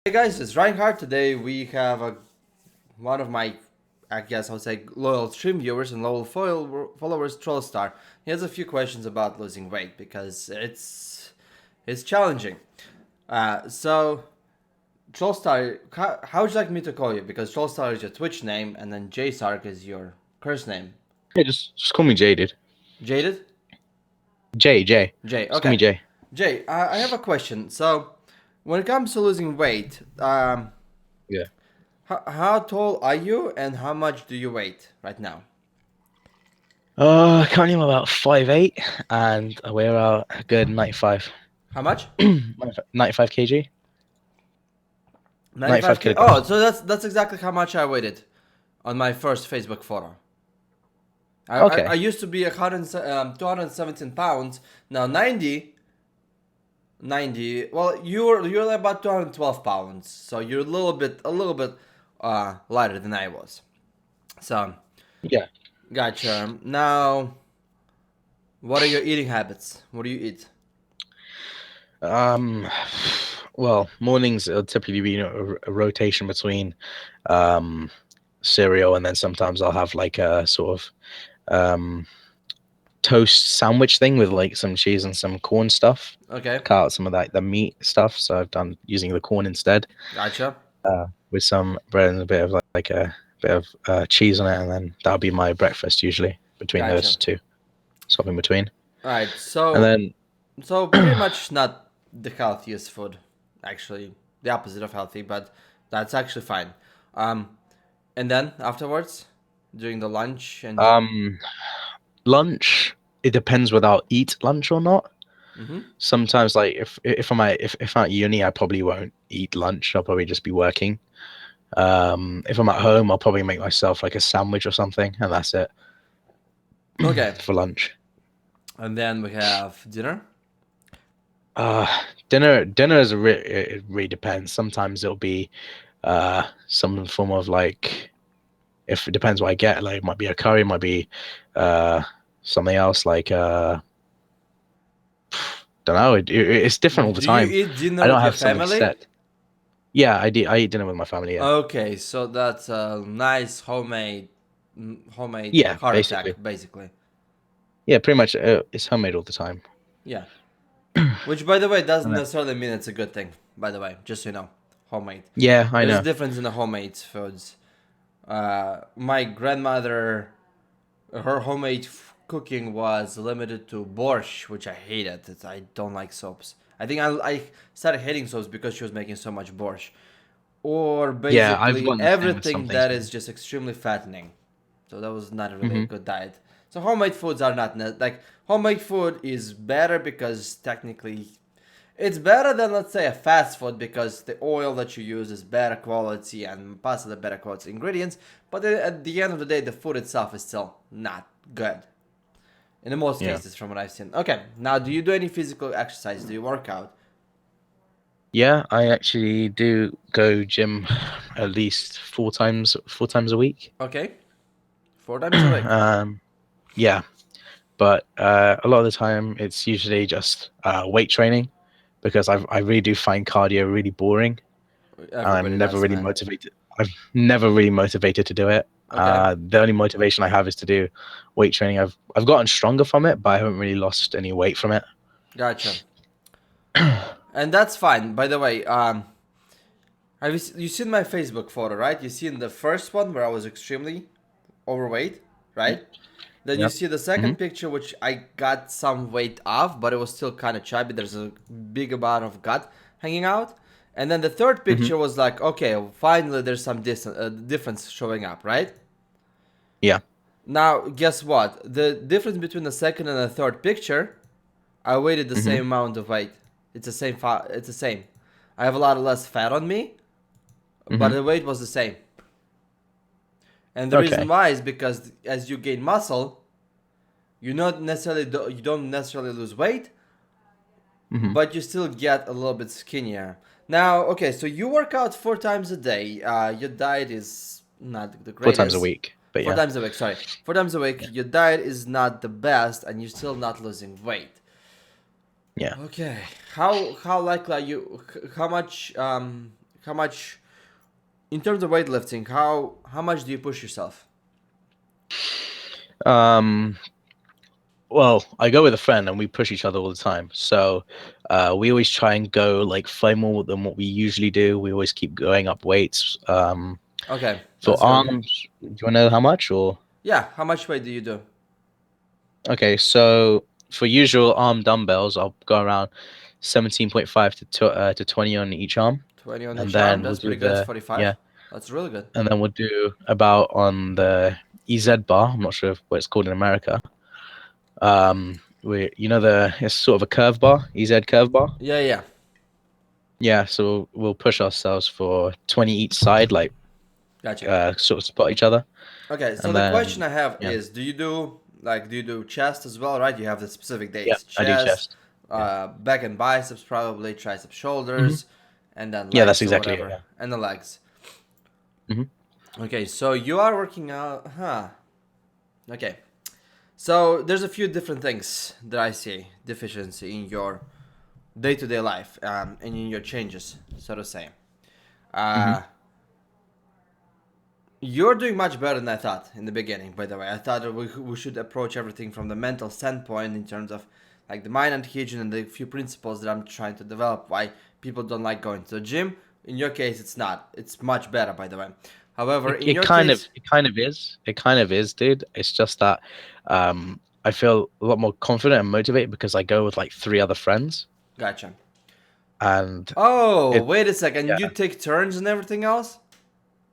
Hey guys, it's Reinhardt. Today we have one of my, I guess I would say, loyal stream viewers and loyal followers, Trollstar. He has a few questions about losing weight because it's challenging. So Trollstar, how would you like me to call you? Because Trollstar is your Twitch name, and then JSark is your curse name. Yeah, just call me Jaded. Jaded? Jay. Jay. Just call me Okay. Jay. Jay, I have a question. So when it comes to losing weight, Yeah. how tall are you and how much do you weigh right now? Currently I'm about 5'8", and I weigh about a good 95. How much? 95 kg. 95 95 k. Oh, kilograms. so that's exactly how much I weighed on my first Facebook photo. I Okay. used to be 217 pounds. Now 90. Well, you're about 212 pounds, so you're a little bit lighter than I was. So Yeah. gotcha. Now, what are your eating habits? What do you eat? Um. Well, mornings it'll typically be a rotation between um cereal, and then sometimes I'll have like a sort of toast sandwich thing with like some cheese and some corn stuff. Okay, Cut out some of that the meat stuff, so I've done using the corn instead. gotcha, With some bread and a bit of like a bit of cheese on it, and then that'll be my breakfast usually between those gotcha. two, swap in between, All right, and so then So pretty much not the healthiest food, actually the opposite of healthy, but that's actually fine. Um, and then afterwards, during the lunch and um lunch. It depends whether I'll eat lunch or not. mm-hmm. Sometimes, like if I'm at uni, I probably won't eat lunch. I'll probably just be working. If I'm at home, I'll probably make myself like a sandwich or something, and that's it Okay, for lunch. and then we have dinner. Uh, dinner is it really depends. Sometimes it'll be some form of like, if it depends what I get, like it might be a curry, might be uh something else like don't know. It's different all the Do you time. eat dinner I don't with your have something family? set. Yeah, I eat dinner with my family. Yeah, Okay, so that's a nice homemade yeah, heart basically. attack, basically. Yeah, pretty much. It's homemade all the time. Yeah. Which, by the way, doesn't And then, necessarily mean it's a good thing. By the way, just so you know, homemade. yeah, I There's a know. difference in the homemade foods. My grandmother, her homemade cooking was limited to borscht, which I hated. I don't like soaps. I think I started hating soaps because she was making so much borscht. Or Yeah, I've basically gotten the same with everything some things. that is just extremely fattening. So that was not really a Mm-hmm. good diet. So homemade foods are not like homemade food is better because technically it's better than, let's say, a fast food because the oil that you use is better quality and possibly better quality ingredients. But at the end of the day, the food itself is still not good in the most Yeah. cases, from what I've seen. Okay, now do you do any physical exercise? Do you work out? Yeah, I actually do go gym at least four times a week. Okay, 4 times a week. um, yeah, but a lot of the time it's usually just weight training because I really do find cardio really boring. Everybody I'm never does, really man. motivated. I'm never really motivated to do it. Okay, The only motivation I have is to do weight training. I've gotten stronger from it, but I haven't really lost any weight from it. gotcha. And that's fine. By the way, have you seen my Facebook photo, right? You seen the first one where I was extremely overweight, right? Then you Yep. see the Hmm. second picture, which I got some weight off, but it was still kind of chubby. There's a big amount of gut hanging out. And then the third Hmm. picture was like, okay, finally there's some difference showing up, right? Yeah. Now, guess what? The difference between the second and the third picture, I weighted the Hmm. same amount of weight. It's the same. It's the same. I have a lot less fat on me, but Hmm. the weight was the same. And the reason Okay. why is because as you gain muscle, you don't necessarily lose weight, Hmm. but you still get a little bit skinnier. Now, okay, so you work out 4 times a day. Your diet is not the Four times a greatest. week. But Four yeah. times a week, sorry. 4 times a week. Yeah. Your diet is not the best, and you're still not losing weight. Yeah. Okay, how likely are you? How much how much in terms of weightlifting, how much do you push yourself? Um, well, I go with a friend and we push each other all the time. So we always try and go like far more than what we usually do. We always keep going up weights. Okay, For that's good. arms, do you want to know how much or? Yeah, how much weight do you do? Okay, so for usual arm dumbbells, I'll go around 17.5 to 20 on each arm, 20 on and each arm. then we'll That's do pretty good. It's the 45. yeah, That's really good. and then we'll do about on the EZ bar. I'm not sure what it's called in America. We the it's sort of a curve bar, EZ curve bar. Yeah, yeah. Yeah, so we'll push ourselves for 20 each side, like Gotcha. sort of spot each other, Okay, so and the question then I have yeah, is, do you do chest as well, right? You have the specific yeah, days: I do chest, chest. Yeah, back and biceps, probably triceps, hmm shoulders, and then yeah, that's legs or exactly it. whatever, and the legs. Yeah. Okay, so you are working out, huh? Okay, so there's a few different things that I see deficiency in your day-to-day life, and in your changes, so to say. hmm Uh, You're doing much better than I thought in the beginning, by the way. I thought that we should approach everything from the mental standpoint in terms of like the mind adhesion and the few principles that I'm trying to develop. Why people don't like going to the gym. In your case, it's not. It's much better, by the way. However, It in it your kind of case, it kind of is. It kind of is, dude. It's just that I feel a lot more confident and motivated because I go with like three other friends, gotcha. and Oh, it wait a second. You yeah take turns and everything else?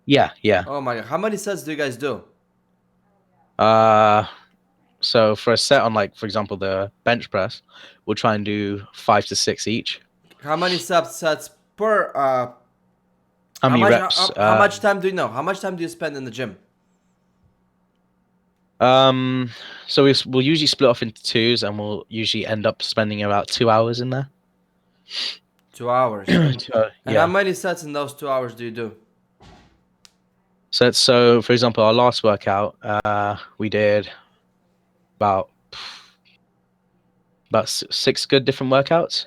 yeah. Oh my god. How many sets do you guys do? Uh, so for a set on like for example the bench press, we'll try and do 5 to 6 each. How many sets per How how many much reps? how much time do you know? How much time do you spend in the gym? Um, so we'll usually split off into twos, and we'll usually end up spending about 2 hours in there. 2 hours. And how Yeah. many sets in those 2 hours do you do? So for example, our last workout, we did about six good different workouts,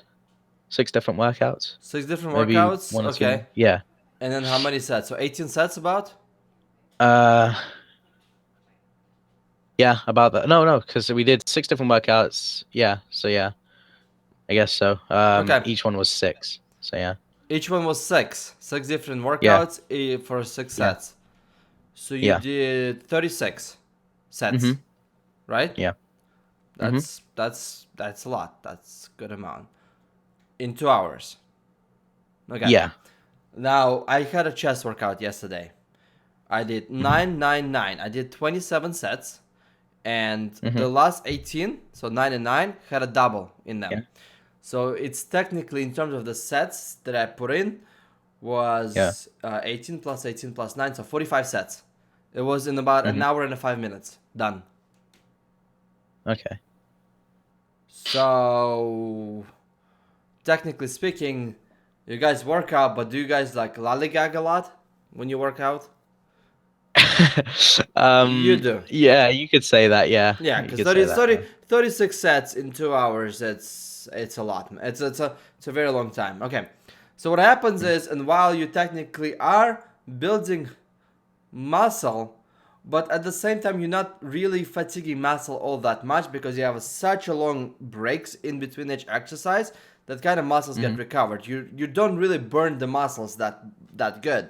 6 different workouts, 6 different maybe workouts? one or two more. Okay. Yeah. And then how many sets? So 18 sets about? Uh, yeah, about that. No, because we did 6 different workouts. Yeah. So yeah, I guess so. Okay. Each one was six. So yeah. Each one was six. 6 different Yeah. workouts for six Yeah. sets. So you Yeah. did 36 sets, Mhm. right? Yeah. Mhm. That's a lot. That's a good amount. In 2 hours. Okay. Yeah. Now I had a chest workout yesterday. I did Mhm. 999. I did 27 sets, and Mhm. the last 18, so 9 and 9, had a double in Yeah. them. So it's technically, in terms of the sets that I put in, Yeah. was 18 plus 18 plus 9, so 45 sets. It was in about an Mhm. hour and 5 minutes. Done. Okay. So, technically speaking, you guys work out, but do you guys like lollygag a lot when you work out? You do. Yeah, you could say that. Yeah, Yeah, you because could say 30, that. 30, Yeah. 36 sets in 2 hours, it's a lot. It's a very long time. Okay. So what happens Mm. is, and while you technically are building muscle, but at the same time you're not really fatiguing muscle all that much because you have such a long breaks in between each exercise that kind of muscles get Mhm. recovered. You don't really burn the muscles that good.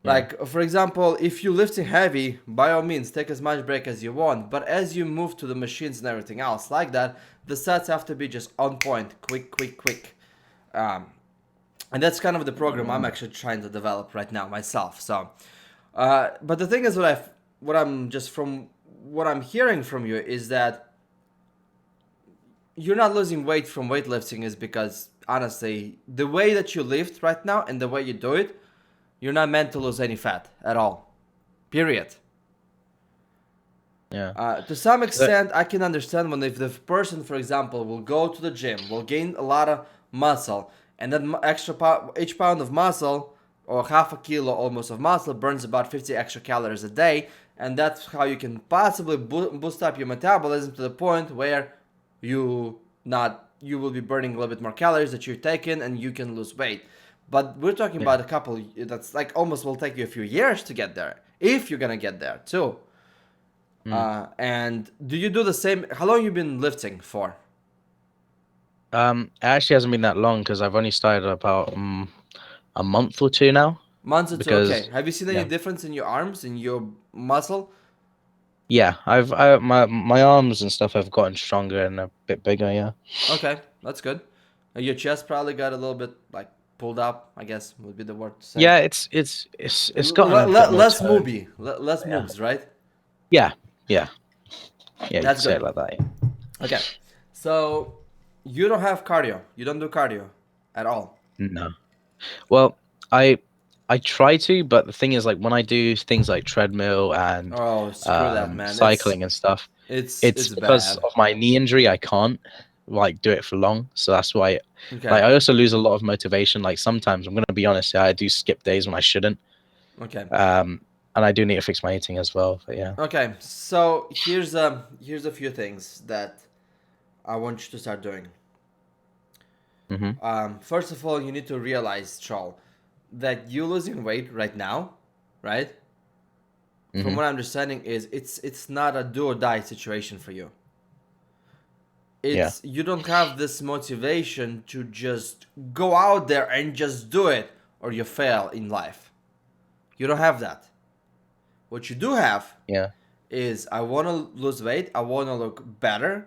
Yeah. Like, for example, if you're lifting heavy, by all means, take as much break as you want. But as you move to the machines and everything else like that, the sets have to be just on point, quick, quick, quick. Um, and that's kind of the program I'm actually trying to develop right now myself. So, but the thing is, what I'm hearing from you is that you're not losing weight from weightlifting is because honestly, the way that you lift right now and the way you do it, you're not meant to lose any fat at all. Period. Yeah. To some 'Cause I- extent, I can understand when if the person, for example, will go to the gym, will gain a lot of muscle, and then each pound of muscle or half a kilo almost of muscle burns about 50 extra calories a day, and that's how you can possibly boost up your metabolism to the point where you will be burning a little bit more calories that you're taking, and you can lose weight. But we're talking Yeah. about a couple that's like almost will take you a few years to get there, if you're gonna get there too. Mm. And do you do the same? How long you been lifting for? It actually hasn't been that long because I've only started about a month or two now. Months or two. Okay. Because Have you seen any yeah, difference in your arms, in your muscle? yeah, my arms and stuff have gotten stronger and a bit bigger. Yeah. Okay, that's good. Your chest probably got a little bit like pulled up, I guess would be the word to say. Yeah, it's gotten a bit more Less toned. movie, less Yeah. moves, right? Yeah. Yeah. Yeah. You That's could say it good. like that. Yeah. Okay, so you don't have cardio. You don't do cardio at all. No. Well, I I try to, but the thing is, like when I do things like treadmill and Oh, screw that, man. cycling and stuff, it's It's because bad. of my knee injury. I can't like do it for long, so that's why. Okay, Like I also lose a lot of motivation. Like sometimes I'm gonna be honest, yeah, I do skip days when I shouldn't. okay, And I do need to fix my eating as well. But yeah. okay. So here's a few things that I want you to start doing. Mhm. First of all, you need to realize, Troll, that you losing weight right now, right? From Mhm. what I'm understanding, is it's not a do or die situation for you. Yeah. It's you don't have this motivation to just go out there and just do it, or you fail in life. You don't have that. What you do have Yeah. is I want to lose weight. I want to look better.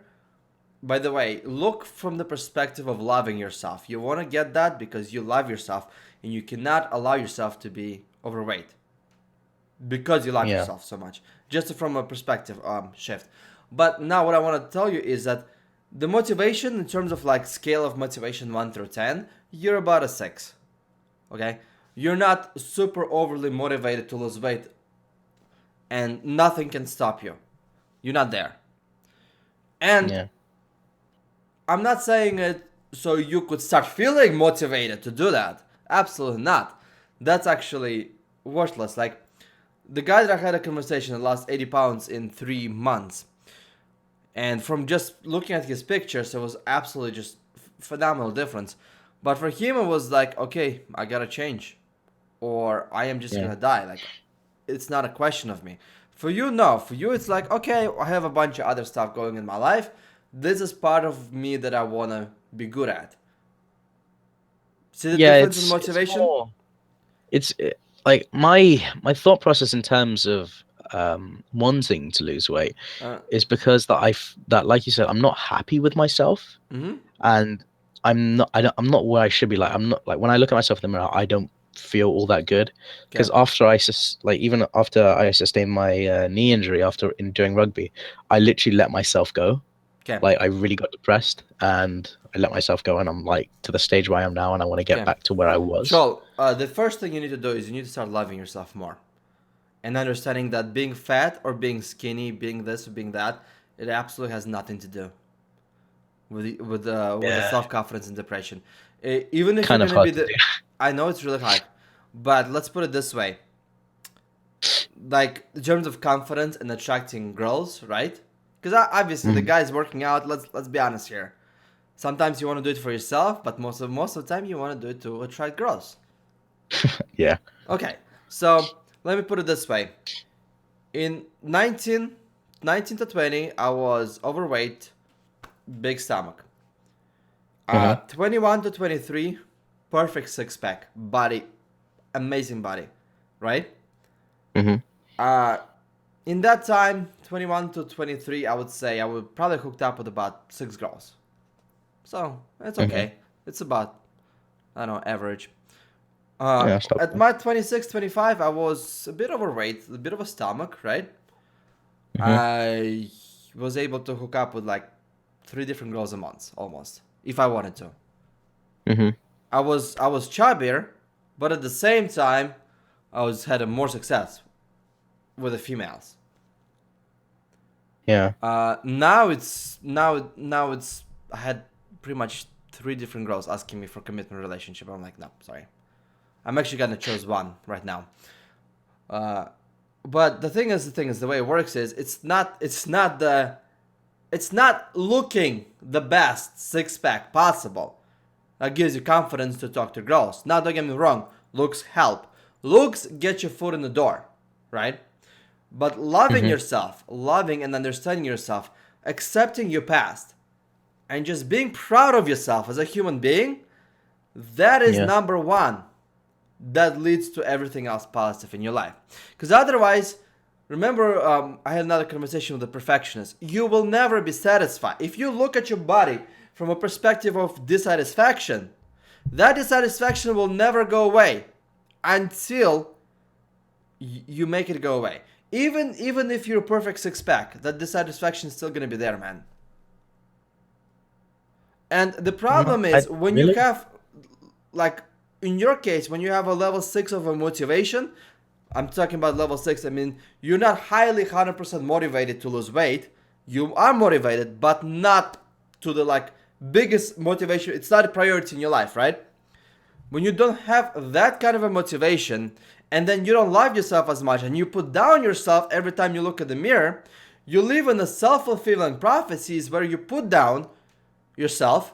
By the way, look from the perspective of loving yourself. You want to get that because you love yourself and you cannot allow yourself to be overweight because you love Yeah. yourself so much. Just from a perspective shift. But now what I want to tell you is that the motivation in terms of like scale of motivation 1 through 10, you're about a 6. Okay? You're not super overly motivated to lose weight and nothing can stop you. You're not there. And Yeah. I'm not saying it so you could start feeling motivated to do that. Absolutely not. That's actually worthless. Like the guy that I had a conversation that lost 80 pounds in 3 months, and from just looking at his pictures, it was absolutely just phenomenal difference. But for him, it was like, okay, I gotta change, or I am just Yeah. gonna die. Like, it's not a question of me. For you, no. For you, it's like, okay, I have a bunch of other stuff going in my life. This is part of me that I wanna be good at. See the Yeah. difference in It's motivation? more. Like my thought process in terms of wanting to lose weight Uh, is because that like you said, I'm not happy with myself, mm-hmm. and I'm not where I should be. Like I'm not like when I look at myself in the mirror, I don't feel all that good because Okay. even after I sustained my knee injury after in doing rugby, I literally let myself go. Okay. Like I really got depressed and I let myself go, and I'm like to the stage where I am now, and I want to get Okay. back to where I was. Joel, the first thing you need to do is you need to start loving yourself more. And understanding that being fat or being skinny, being this or being that, it absolutely has nothing to do with the Yeah, self confidence and depression. Even if you're kind of gonna be hard to the, do. I know it's really hard, but let's put it this way: like in terms of confidence and attracting girls, right? Because obviously the Mhm. guys working out. Let's be honest here. Sometimes you want to do it for yourself, but most of the time you want to do it to attract girls. Yeah. Okay, so let me put it this way: in 19 to 20, I was overweight, big stomach. Uh-huh. 21 to 23, perfect six pack, body, amazing body, right? Mhm. Uh, in that time, 21 to 23, I would say I would probably hooked up with about 6 girls. So it's Mhm. okay. It's about, I don't know, average. Yeah, that's not At bad. my 26, 25, I was a bit overweight, a bit of a stomach, right? Mhm. I was able to hook up with like 3 different girls a month, almost, if I wanted to. Mhm. I was chubbier, but at the same time, I was had a more success with the females. Yeah. Now it's I had pretty much 3 different girls asking me for commitment relationship. I'm like, no, sorry. I'm actually gonna choose one right now. Uh, but the way it works is it's not looking the best six pack possible. That gives you confidence to talk to girls. Now, don't get me wrong, looks help. Looks get your foot in the door, right? But loving Hmm. yourself, loving and understanding yourself, accepting your past, and just being proud of yourself as a human being, that is Yeah. number one. That leads to everything else positive in your life. Because otherwise, remember, I had another conversation with a perfectionist. You will never be satisfied. If you look at your body from a perspective of dissatisfaction, that dissatisfaction will never go away until you make it go away. Even if you're a perfect six pack, that dissatisfaction is still gonna be there, man. And the No, problem I is when you really. have, like, in your case, when you have a level 6 of a motivation, I'm talking about level 6, I mean, you're not highly 100% motivated to lose weight. You are motivated, but not to the, like, biggest motivation. It's not a priority in your life, right? When you don't have that kind of a motivation, and then you don't love yourself as much, and you put down yourself every time you look at the mirror, you live in a self-fulfilling prophecies where you put down yourself,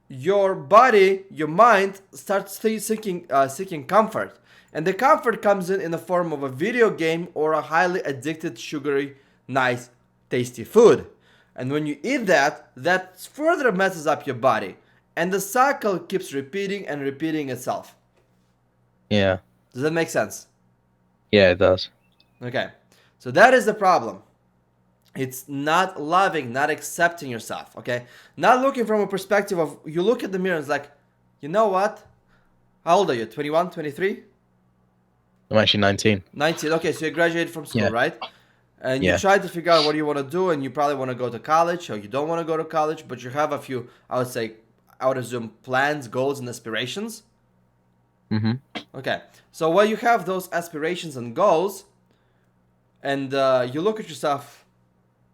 your body, your mind starts seeking comfort. And the comfort comes in the form of a video game or a highly addicted, sugary, nice, tasty food. And when you eat that, that further messes up your body. And the cycle keeps repeating and repeating itself. Yeah. Does that make sense? Yeah, it does. Okay. So that is the problem. It's not loving, not accepting yourself, okay? Not looking from a perspective of you look at the mirror and it's like, you know what? How old are you? 21, 23? I'm actually 19. 19. Okay, so you graduated from school, Yeah. right? And you Yeah. try to figure out what you want to do, and you probably want to go to college, or you don't want to go to college, but you have a few, I would say, I would assume, plans, goals, and aspirations. Hmm. Okay, so while you have those aspirations and goals, and you look at yourself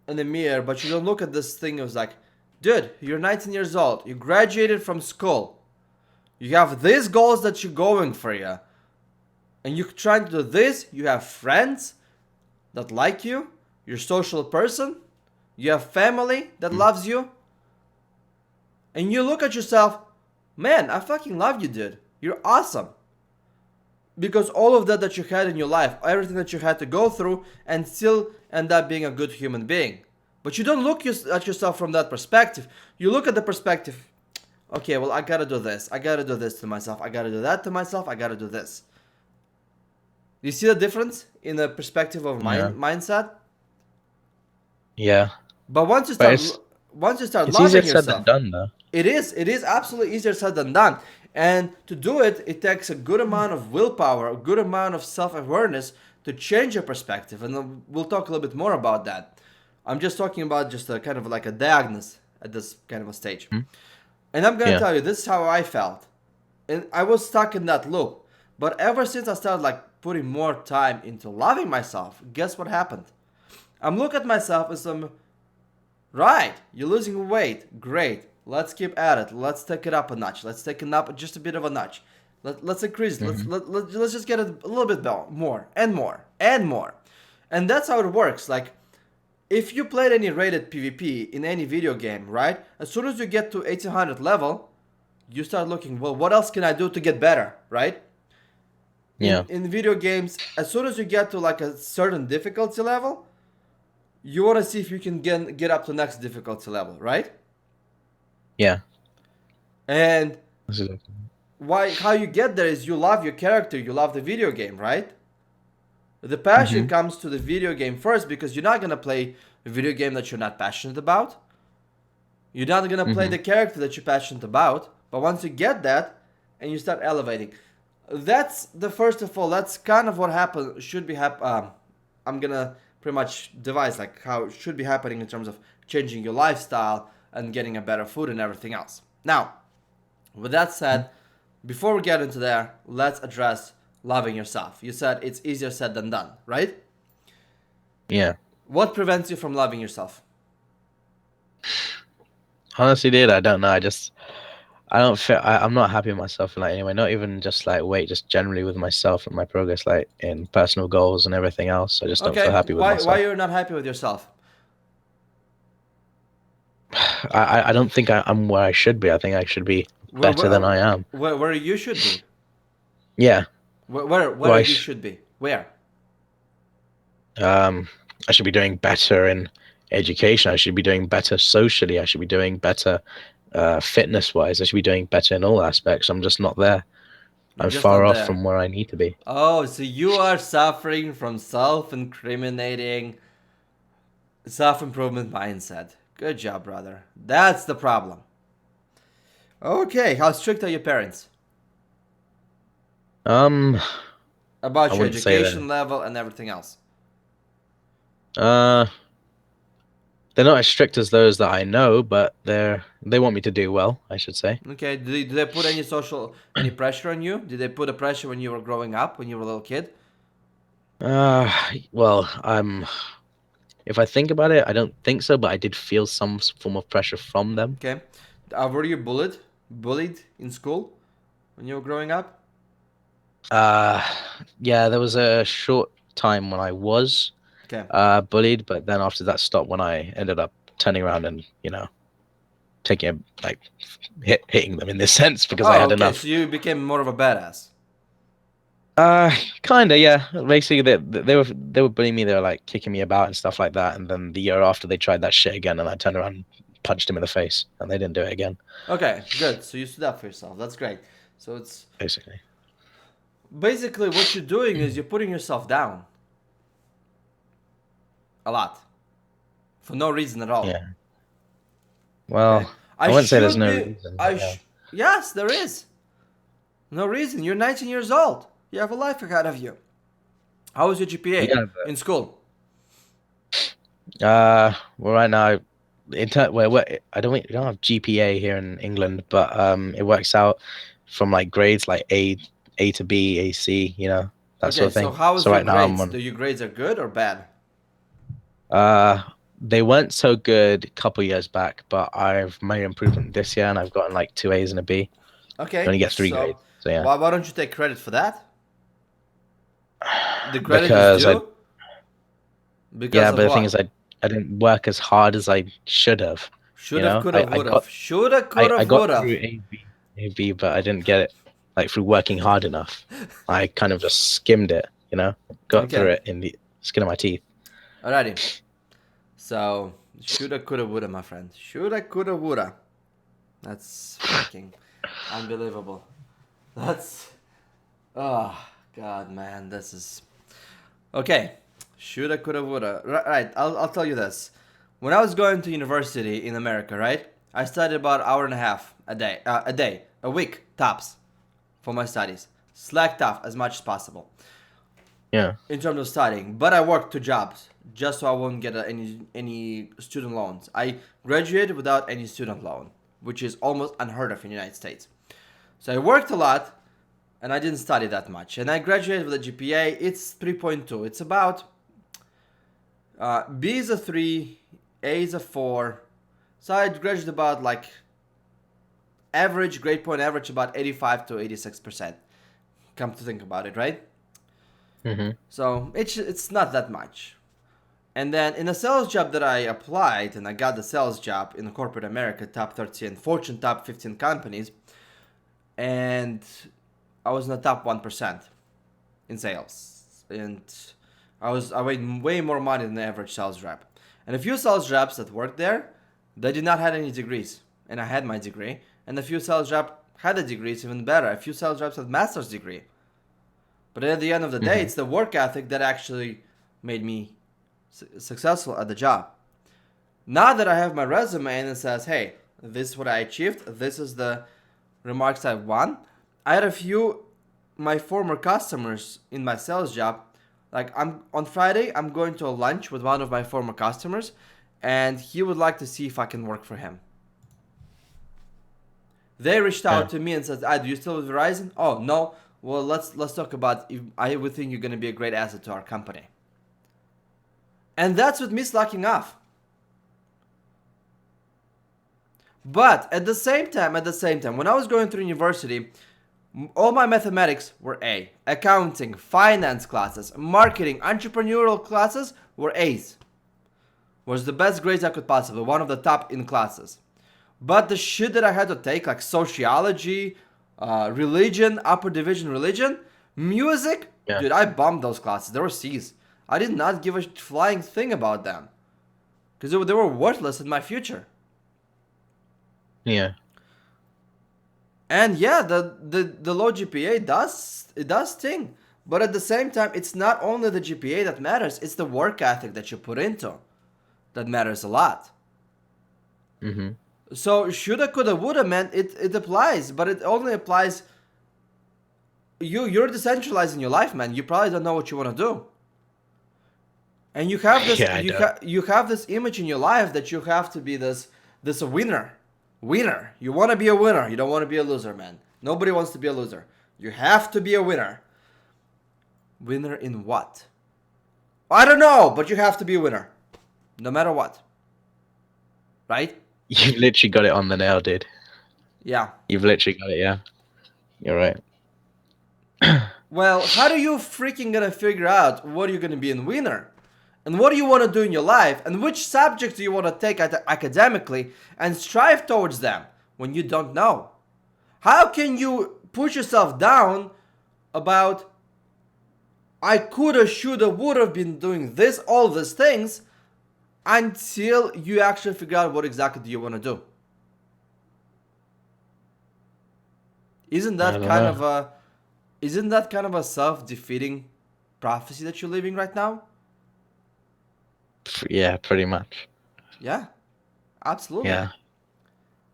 in the mirror, but you don't look at this thing. It was like, dude, you're 19 years old. You graduated from school. You have these goals that you're going for you. And you're trying to do this. You have friends that like you. You're a social person. You have family that loves you. And you look at yourself, man, I fucking love you, dude. You're awesome. Because all of that you had in your life, everything that you had to go through, and still end up being a good human being. But you don't look at yourself from that perspective. You look at the perspective, okay, well, I gotta do this. I gotta do this to myself. I gotta do that to myself. I gotta do this. You see the difference in the perspective of Yeah. mindset? Yeah. But But once you start it's easier loving said than yourself, done, though. it is absolutely easier said than done. And to do it, it takes a good amount of willpower, a good amount of self-awareness to change your perspective. And we'll talk a little bit more about that. I'm just talking about just a kind of like a diagnosis at this kind of a stage. Hmm? And I'm gonna Yeah. tell you, this is how I felt. And I was stuck in that loop. But ever since I started like putting more time into loving myself, guess what happened? I'm looking at myself as some, right, you're losing weight. Great. Let's keep at it. Let's take it up a notch. Let's take it up just a bit of a notch. Let's increase it. Hmm. Let's just get it a little bit more and more and more. And that's how it works. Like, if you played any rated PvP in any video game, right? As soon as you get to 1800 level, you start looking, well, what else can I do to get better, right? Yeah. In video games, as soon as you get to like a certain difficulty level, you want to see if you can get up to next difficulty level, right? Yeah. And This is okay. why how you get there is you love your character, you love the video game, right? The passion Hmm. comes to the video game first because you're not gonna play a video game that you're not passionate about. You're not gonna play Hmm. the character that you're passionate about. But once you get that and you start elevating, that's the first of all. That's kind of what happen should be I'm gonna pretty much devise like how it should be happening in terms of changing your lifestyle and getting a better food and everything else. Now, with that said, before we get into there, let's address loving yourself. You said it's easier said than done, right? Yeah. What prevents you from loving yourself? Honestly, dude, I don't know. I don't feel. I'm not happy with myself in like anyway. Not even just like weight, just generally with myself and my progress, like in personal goals and everything else. I just don't feel Okay, happy with why myself. you're not happy with yourself? I don't think I'm where I should be. I think I should be Where better than where I am. where you should be. Yeah. Well, Where you should be. Where? um, I should be doing better in education. I should be doing better socially. I should be doing better fitness wise. I should be doing better in all aspects. I'm just not there. You're I'm just far not off there. from where I need to be. Oh, so you are suffering from self-incriminating, self-improvement mindset. Good job, brother. That's the problem. Okay, how strict are your parents Um, I about your wouldn't say that. education level and everything else? Uh, they're not as strict as those that I know, but they want me to do well, I should say. Okay, do they put any pressure on you? Did they put a pressure when you were growing up, when you were a little kid? Well, if I think about it, I don't think so, but I did feel some form of pressure from them. Okay, were you bullied in school when you were growing up? Uh, yeah, there was a short time when I was Okay. bullied, but then after that stopped when I ended up turning around and, taking like hitting them in this sense because I Oh, had okay, so enough. you became more of a badass. Uh, Kinda, yeah. Basically, they were bullying me. They were like kicking me about and stuff like that. And then the year after, they tried that shit again, and I turned around and punched him in the face, and they didn't do it again. Okay, good. So you stood up for yourself. That's great. So it's Basically, basically what you're doing is you're putting yourself down a lot for no reason at all. yeah. Okay, Well, I I wouldn't say there's should no be. reason, but yeah. Yes, there is no reason. You're 19 years old. You have a life ahead of you. How was your GPA Yeah, in school? well, right now, I don't we don't have GPA here in England, but it works out from like grades like A to B, A C, that Okay, sort of so thing. how was So your right now I'm grades? on. Do your grades are good or bad? Uh, they weren't so good a couple years back, but I've made improvement this year, and I've gotten like two A's and a B. You Okay, only get three so grades, so yeah. why don't you take credit for that? The credit is Because I due because Yeah, of but the thing is, what? I didn't work as hard as I should have. Should have, could have, I would got have. Shoulda, could I have, got would through have. A B, but I didn't get it like through working hard enough. I kind of just skimmed it, got through Okay, it in the skin of my teeth. alrighty. So, shoulda, coulda, woulda, my friend. Shoulda, coulda, woulda. That's freaking unbelievable. That's. Oh, God, man. This is. Okay. Shoulda, coulda, woulda. Right, I'll tell you this. When I was going to university in America, right? I studied about hour and a half a week, tops, for my studies. Slacked off as much as possible Yeah. in terms of studying, but I worked two jobs just so I won't get any student loans. I graduated without any student loan, which is almost unheard of in the United States. So I worked a lot, and I didn't study that much. And I graduated with a GPA. It's 3.2. It's about B is a 3, A is a 4. So I graduated about like average grade point average about 85 to 86%. Come to think about it, right? Hmm. So it's not that much. And then in a sales job that I applied and I got the sales job in corporate America, top 13, Fortune top 15 companies, and I was in the top 1% in sales. And I made way more money than the average sales rep. And a few sales reps that worked there, they did not have any degrees. And I had my degree. And a few sales reps had a degree, it's even better. A few sales reps had master's degree. But at the end of the day, Hmm. it's the work ethic that actually made me successful at the job. Now that I have my resume and it says, hey, this is what I achieved, this is the remarks I've won, I had a few my former customers in my sales job. Like I'm on Friday, I'm going to a lunch with one of my former customers, and he would like to see if I can work for him. They reached Yeah. out to me and said, "Ah, do you still with Verizon?" Oh no. Well, let's talk about if I would think you're gonna be a great asset to our company. And that's with me slacking off. But at the same time, when I was going through university, all my mathematics were A. Accounting, finance classes, marketing, entrepreneurial classes were A's. Was the best grades I could possibly, one of the top in classes. But the shit that I had to take, like sociology, religion, upper division religion, music, Yeah. dude, I bombed those classes. They were C's. I did not give a flying thing about them because they were worthless in my future. Yeah. And yeah, the low GPA does sting, but at the same time, it's not only the GPA that matters; it's the work ethic that you put into that matters a lot. Mm-hmm. So shoulda, coulda, woulda, man, it applies, but it only applies. You're decentralizing your life, man. You probably don't know what you want to do, and you have this Yeah, I don't. you have this image in your life that you have to be this winner. You want to be a winner. You don't want to be a loser, man. Nobody wants to be a loser. You have to be a winner. Winner in what? I don't know, but you have to be a winner, no matter what, right? You've literally got it on the nail, dude. Yeah. You've literally got it. Yeah, you're right. Well, how do you freaking gonna figure out what you're gonna be in winner? And what do you want to do in your life? And which subjects do you want to take academically and strive towards them when you don't know? How can you push yourself down about I coulda, shoulda, woulda been doing this, all these things until you actually figure out what exactly do you want to do? Isn't I that don't kind know. of a isn't that kind of a self-defeating prophecy that you're living right now? Yeah, pretty much. Yeah, absolutely. Yeah.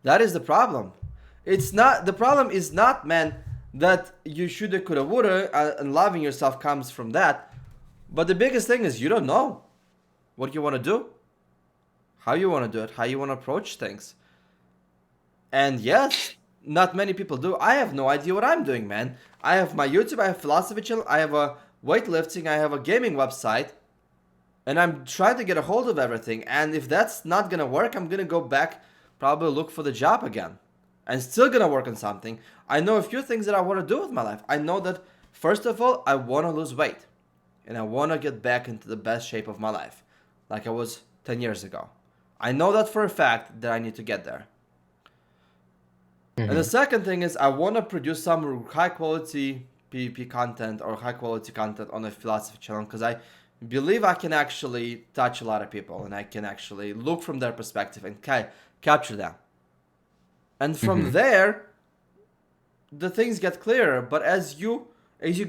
That is the problem. It's not the problem is not, man, that you shoulda, coulda, woulda, and loving yourself comes from that. But the biggest thing is you don't know what you want to do, how you want to do it, how you want to approach things. And yes, not many people do. I have no idea what I'm doing, man. I have my YouTube, I have philosophy channel, I have a weightlifting, I have a gaming website, and I'm trying to get a hold of everything. And if that's not gonna work, I'm gonna go back, probably look for the job again. And still gonna work on something. I know a few things that I wanna do with my life. I know that, first of all, I wanna lose weight. And I wanna get back into the best shape of my life, like I was 10 years ago. I know that for a fact that I need to get there. And the Hmm. second thing is I wanna produce some high quality PvP content or high quality content on a philosophy channel because I believe I can actually touch a lot of people and I can actually look from their perspective and capture them. And from Hmm. there, the things get clearer. But as you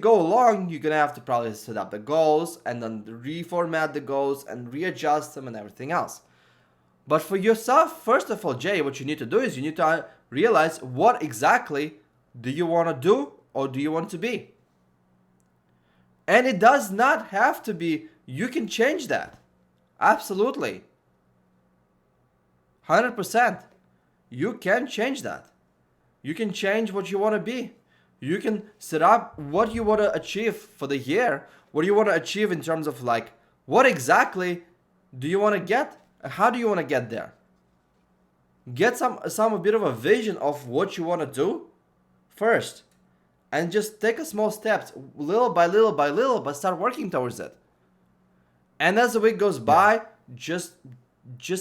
go along, you're gonna have to probably set up the goals and then reformat the goals and readjust them and everything else. But for yourself, first of all, Jay, what you need to do is you need to realize what exactly do you want to do or do you want to be. And it does not have to be, you can change that. Absolutely. 100%. You can change that. You can change what you want to be. You can set up what you want to achieve for the year. What do you want to achieve in terms of like, what exactly do you want to get? How do you want to get there? Get some a bit of a vision of what you want to do first. And just take a small steps, little by little by little, but start working towards it. And as the week goes Yeah. by, just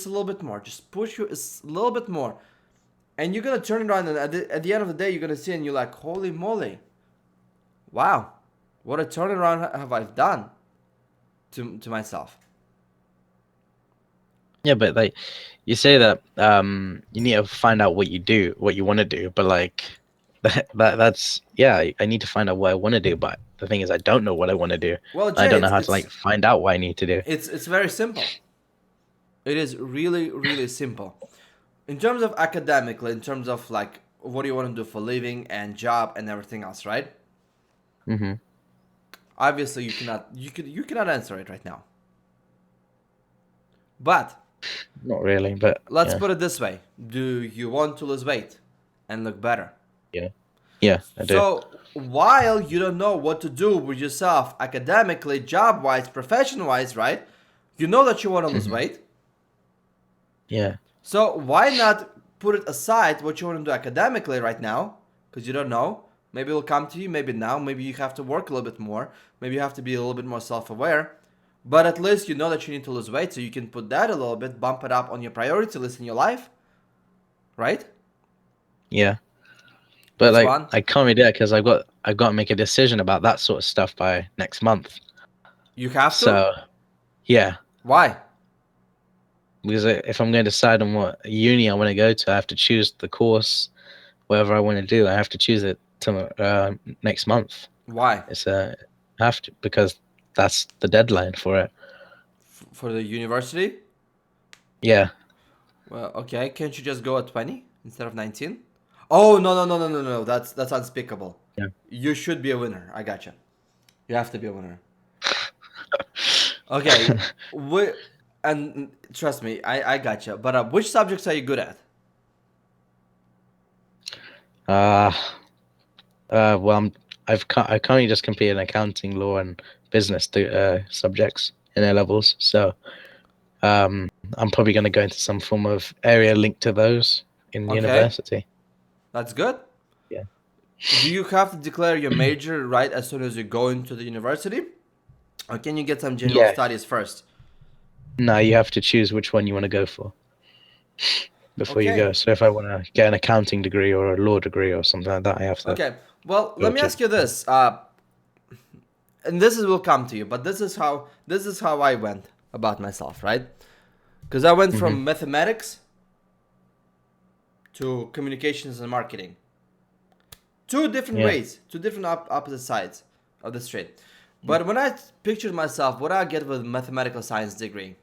a little bit more. Just push you a little bit more. And you're gonna turn it around and at the end of the day you're gonna see and you're like, holy moly, wow, what a turnaround have I done to myself. Yeah, but like you say that you need to find out what you do, what you want to do, but like that's yeah, I need to find out what I want to do, but the thing is I don't know what I want to do. Well, I Jay, don't it's know how to it's like find out what I need to do. it's very simple. It is really, really simple. In terms of academically, in terms of like what do you want to do for living and job and everything else, right? Hmm. Obviously, you cannot answer it right now. But Not really, but let's yeah. put it this way: do you want to lose weight and look better? Yeah. Yeah, I do. So while you don't know what to do with yourself academically, job wise, profession wise, right? You know that you want to lose Hmm. weight. Yeah. So why not put it aside what you want to do academically right now? Because you don't know. Maybe it'll come to you, maybe now. Maybe you have to work a little bit more. Maybe you have to be a little bit more self aware. But at least you know that you need to lose weight, so you can put that a little bit, bump it up on your priority list in your life. right? Yeah, but That's like one. I can't really do it because I've got to make a decision about that sort of stuff by next month. You have to. So yeah, Why? because if I'm going to decide on what uni I want to go to, I have to choose the course, whatever I want to do. I have to choose it to next month. Why? It's I have to because that's the deadline for it. For the university? Yeah, Well, okay. Can't you just go at 20 instead of 19? Oh no no no no no no! That's unspeakable. yeah. You should be a winner. I gotcha. You have to be a winner. Okay. We, and trust me, I gotcha. But which subjects are you good at? uh, well, I currently just completed accounting, law, and business subjects in A levels. So I'm probably going to go into some form of area linked to those in Okay, university. that's good. Yeah. Do you have to declare your major right as soon as you go into the university? Or can you get some general Yeah. studies first? No, you have to choose which one you want to go for before you go. Okay. So if I want to get an accounting degree or a law degree or something like that, I have to Okay. Well, go let me to. ask you this. And will come to you, but this is how I went about myself, right? Because I went Hmm. from mathematics to communications and marketing. Two different Yeah. ways, two different opposite sides of the street. But when I pictured myself, what I get with a mathematical science degree,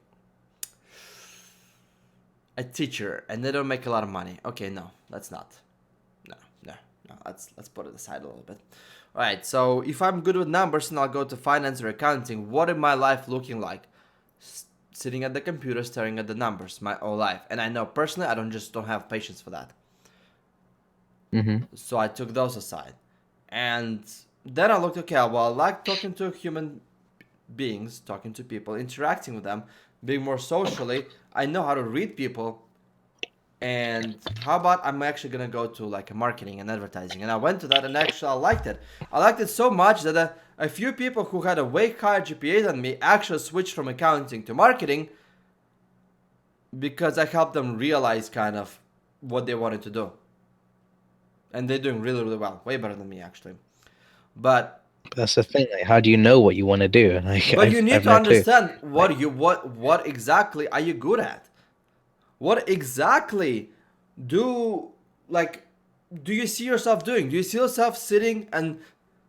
a teacher, and they don't make a lot of money. Okay, no, that's not. No, no, no. Let's put it aside a little bit. All right. So if I'm good with numbers and I'll go to finance or accounting, what is my life looking like? Sitting at the computer, staring at the numbers my whole life. And I know personally, I don't have patience for that. Hmm. So I took those aside, and then I looked. Okay, well, I like talking to human beings, talking to people, interacting with them, being more socially. I know how to read people. And how about I'm actually gonna go to like a marketing and advertising, and I went to that, and actually I liked it. I liked it so much that a few people who had a way higher GPA than me actually switched from accounting to marketing because I helped them realize kind of what they wanted to do, and they're doing really really well, way better than me actually. But But that's the thing. Like, how do you know what you want to do? Like, but you need I've to no clue. understand Like, what exactly are you good at? What exactly do like do you see yourself doing? Do you see yourself sitting and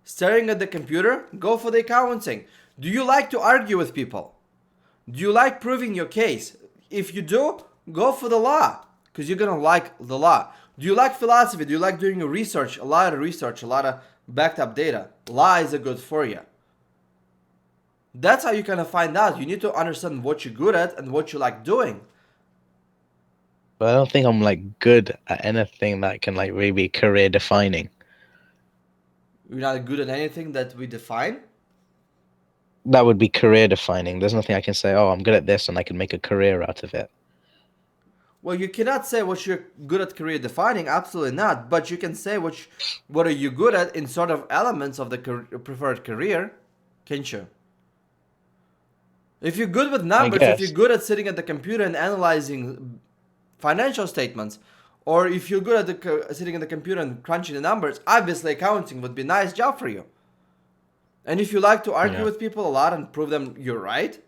staring at the computer? Go for the accounting. Do you like to argue with people? Do you like proving your case? If you do, go for the law because you're gonna like the law. Do you like philosophy? Do you like doing research? A lot of research, a lot of backed up data. Law is a good for you. That's how you kind of find out. You need to understand what you're good at and what you like doing. but I don't think I'm like good at anything that can like really be career defining. You're not good at anything that we define. That would be career defining. There's nothing I can say. Oh, I'm good at this, and I can make a career out of it. Well, you cannot say what you're good at career defining, absolutely not. But you can say what are you good at in sort of elements of the preferred career, can't you? If you're good with I numbers, if you're guess. good at sitting at the computer and analyzing financial statements, or if you're good at sitting at the computer and crunching the numbers, obviously accounting would be a nice job for you. And if you like to argue Yeah. with people a lot and prove them you're right,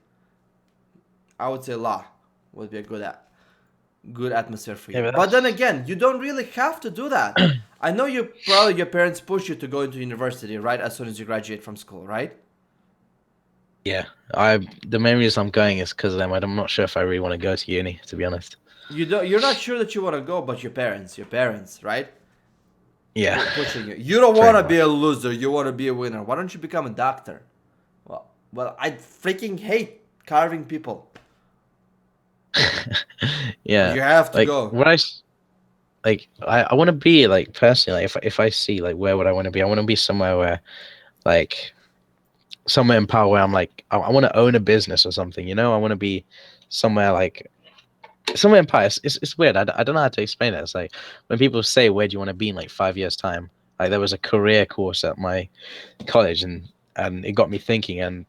I would say law would be a good atmosphere for Yeah, you. but But then that's again, you don't really have to do that. I know you probably your parents push you to go into university right as soon as you graduate from school, right? yeah. I the main reason I'm going is because I'm not sure if I really want to go to uni, to be honest. You're not sure that you want to go, but your parents, right? Yeah, Pushing you. You don't want pretty to be much. a loser. You want to be a winner. Why don't you become a doctor? Well, I freaking hate carving people. Yeah, You have to like go. I want to be like personally, like if I see like where would I want to be? I want to be somewhere where like somewhere in power where I'm like I want to own a business or something, you know? I want to be somewhere like somewhere in power. It's weird. I don't know how to explain it. It's like when people say where do you want to be in like 5 years time? Like there was a career course at my college and it got me thinking and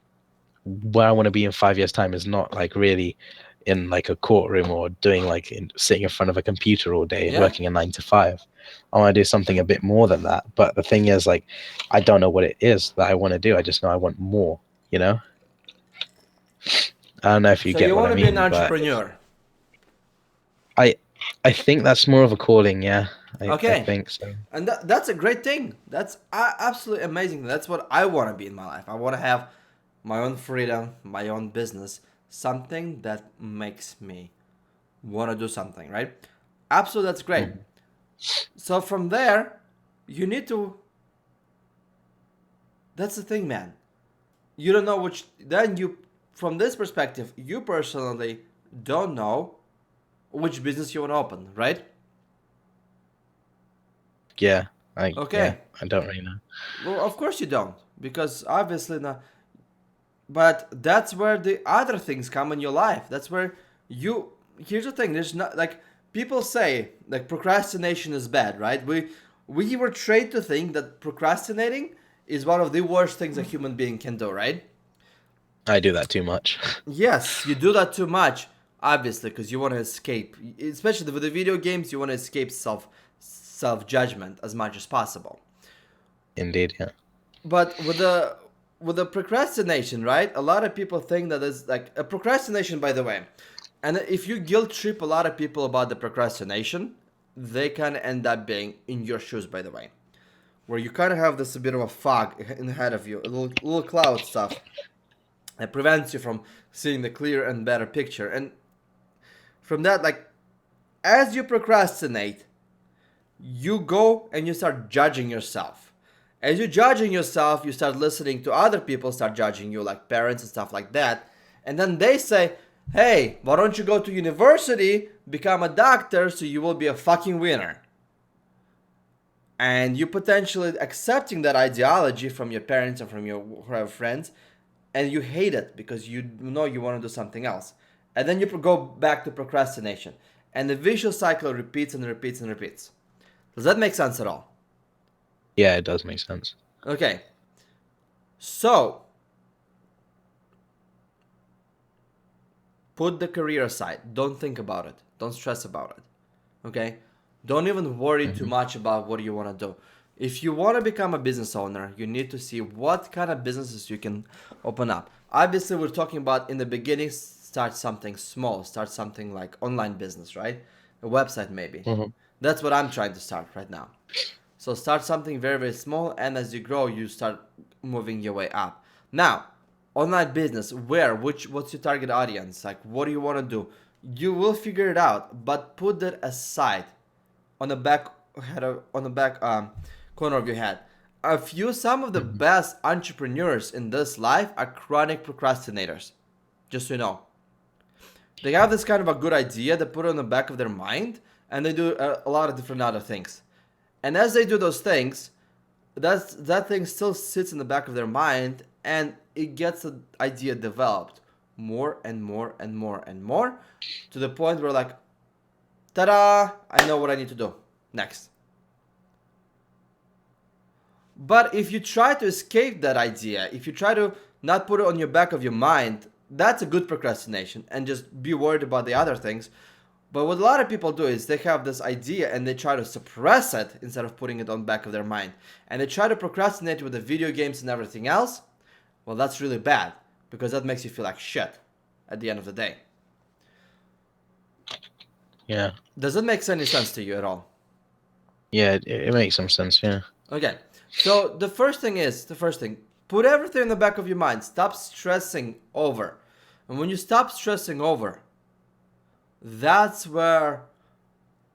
where I want to be in 5 years time is not like really in like a courtroom or doing like sitting in front of a computer all day, Yeah. working a 9 to 5. I want to do something a bit more than that. But the thing is, like, I don't know what it is that I want to do. I just know I want more, you know? I don't know if you So get you what want I to be an mean, but entrepreneur. I I think that's more of a calling, yeah. I Okay. think so. And that's a great thing. That's absolutely amazing. That's what I want to be in my life. I want to have my own freedom, my own business, something that makes me want to do something, right? Absolutely, that's great. Mhm. So from there, you need to. That's the thing, man. You don't know which. Then you, from this perspective, you personally don't know which business you want to open, right? Yeah, Okay. I don't really know. Well, of course you don't, because obviously not. But that's where the other things come in your life. That's where you. Here's the thing. There's not like people say like procrastination is bad, right? We were trained to think that procrastinating is one of the worst things a human being can do, right? I do that too much. Yes, you do that too much, obviously, because you want to escape. Especially with the video games, you want to escape self judgment as much as possible. Indeed, yeah. But with the procrastination, right? A lot of people think that it's like a procrastination, by the way. And if you guilt trip a lot of people about the procrastination, they kind of end up being in your shoes, by the way, where you kind of have this a bit of a fog in ahead of you, a little cloud stuff that prevents you from seeing the clear and better picture. And from that, like as you procrastinate, you go and you start judging yourself. As you're judging yourself, you start listening to other people start judging you, like parents and stuff like that. And then they say, hey, why don't you go to university, become a doctor, so you will be a fucking winner? And you potentially accepting that ideology from your parents and from your friends, and you hate it because you know you want to do something else. And then you go back to procrastination. And the vicious cycle repeats and repeats and repeats. Does that make sense at all? Yeah, it does make sense. Okay. So, put the career aside. Don't think about it. Don't stress about it. Okay? Don't even worry too Hmm. much about what you want to do. If you want to become a business owner, you need to see what kind of businesses you can open up. Obviously, we're talking about in the beginning, start something small, start something like online business, right? A website, maybe. Hmm. That's what I'm trying to start right now. So start something very, very small, and as you grow, you start moving your way up. Now, online business, where, what's your target audience? Like, what do you want to do? You will figure it out, but put that aside on the back head on the back corner of your head. Some of the Hmm. best entrepreneurs in this life are chronic procrastinators. Just so you know, they have this kind of a good idea, they put it on the back of their mind, and they do a lot of different other things. And as they do those things, that thing still sits in the back of their mind, and it gets the idea developed more and more and more and more, to the point where like, ta-da! I know what I need to do next. But if you try to escape that idea, if you try to not put it on your back of your mind, that's a good procrastination and just be worried about the other things. But what a lot of people do is they have this idea and they try to suppress it instead of putting it on the back of their mind. And they try to procrastinate with the video games and everything else. Well, that's really bad because that makes you feel like shit at the end of the day. Yeah, Does that make any sense to you at all? yeah, it makes some sense. Yeah. Okay. So the first thing, put everything in the back of your mind. Stop stressing over. And when you stop stressing over, that's where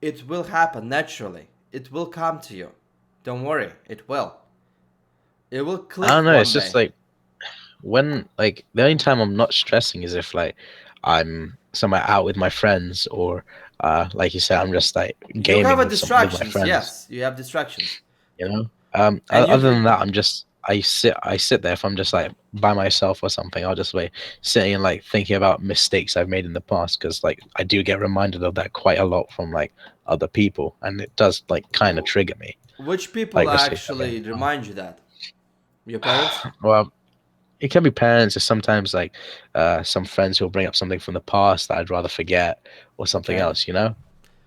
it will happen naturally. It will come to you. Don't worry, it will. It will I don't click know. one It's just day. like when like the only time I'm not stressing is if like I'm somewhere out with my friends or like you said, I'm just like You have gaming a with my distractions, friends. yes. You have distractions. You know. And Other you than that, I sit there if I'm just like by myself or something. I'll just like sitting and like thinking about mistakes I've made in the past because like I do get reminded of that quite a lot from like other people, and it does like kind of trigger me, which people like mistakes I've made in actually the past. remind you that? Your parents? Well, it can be parents, or sometimes like some friends who'll bring up something from the past that I'd rather forget, or something Okay. else.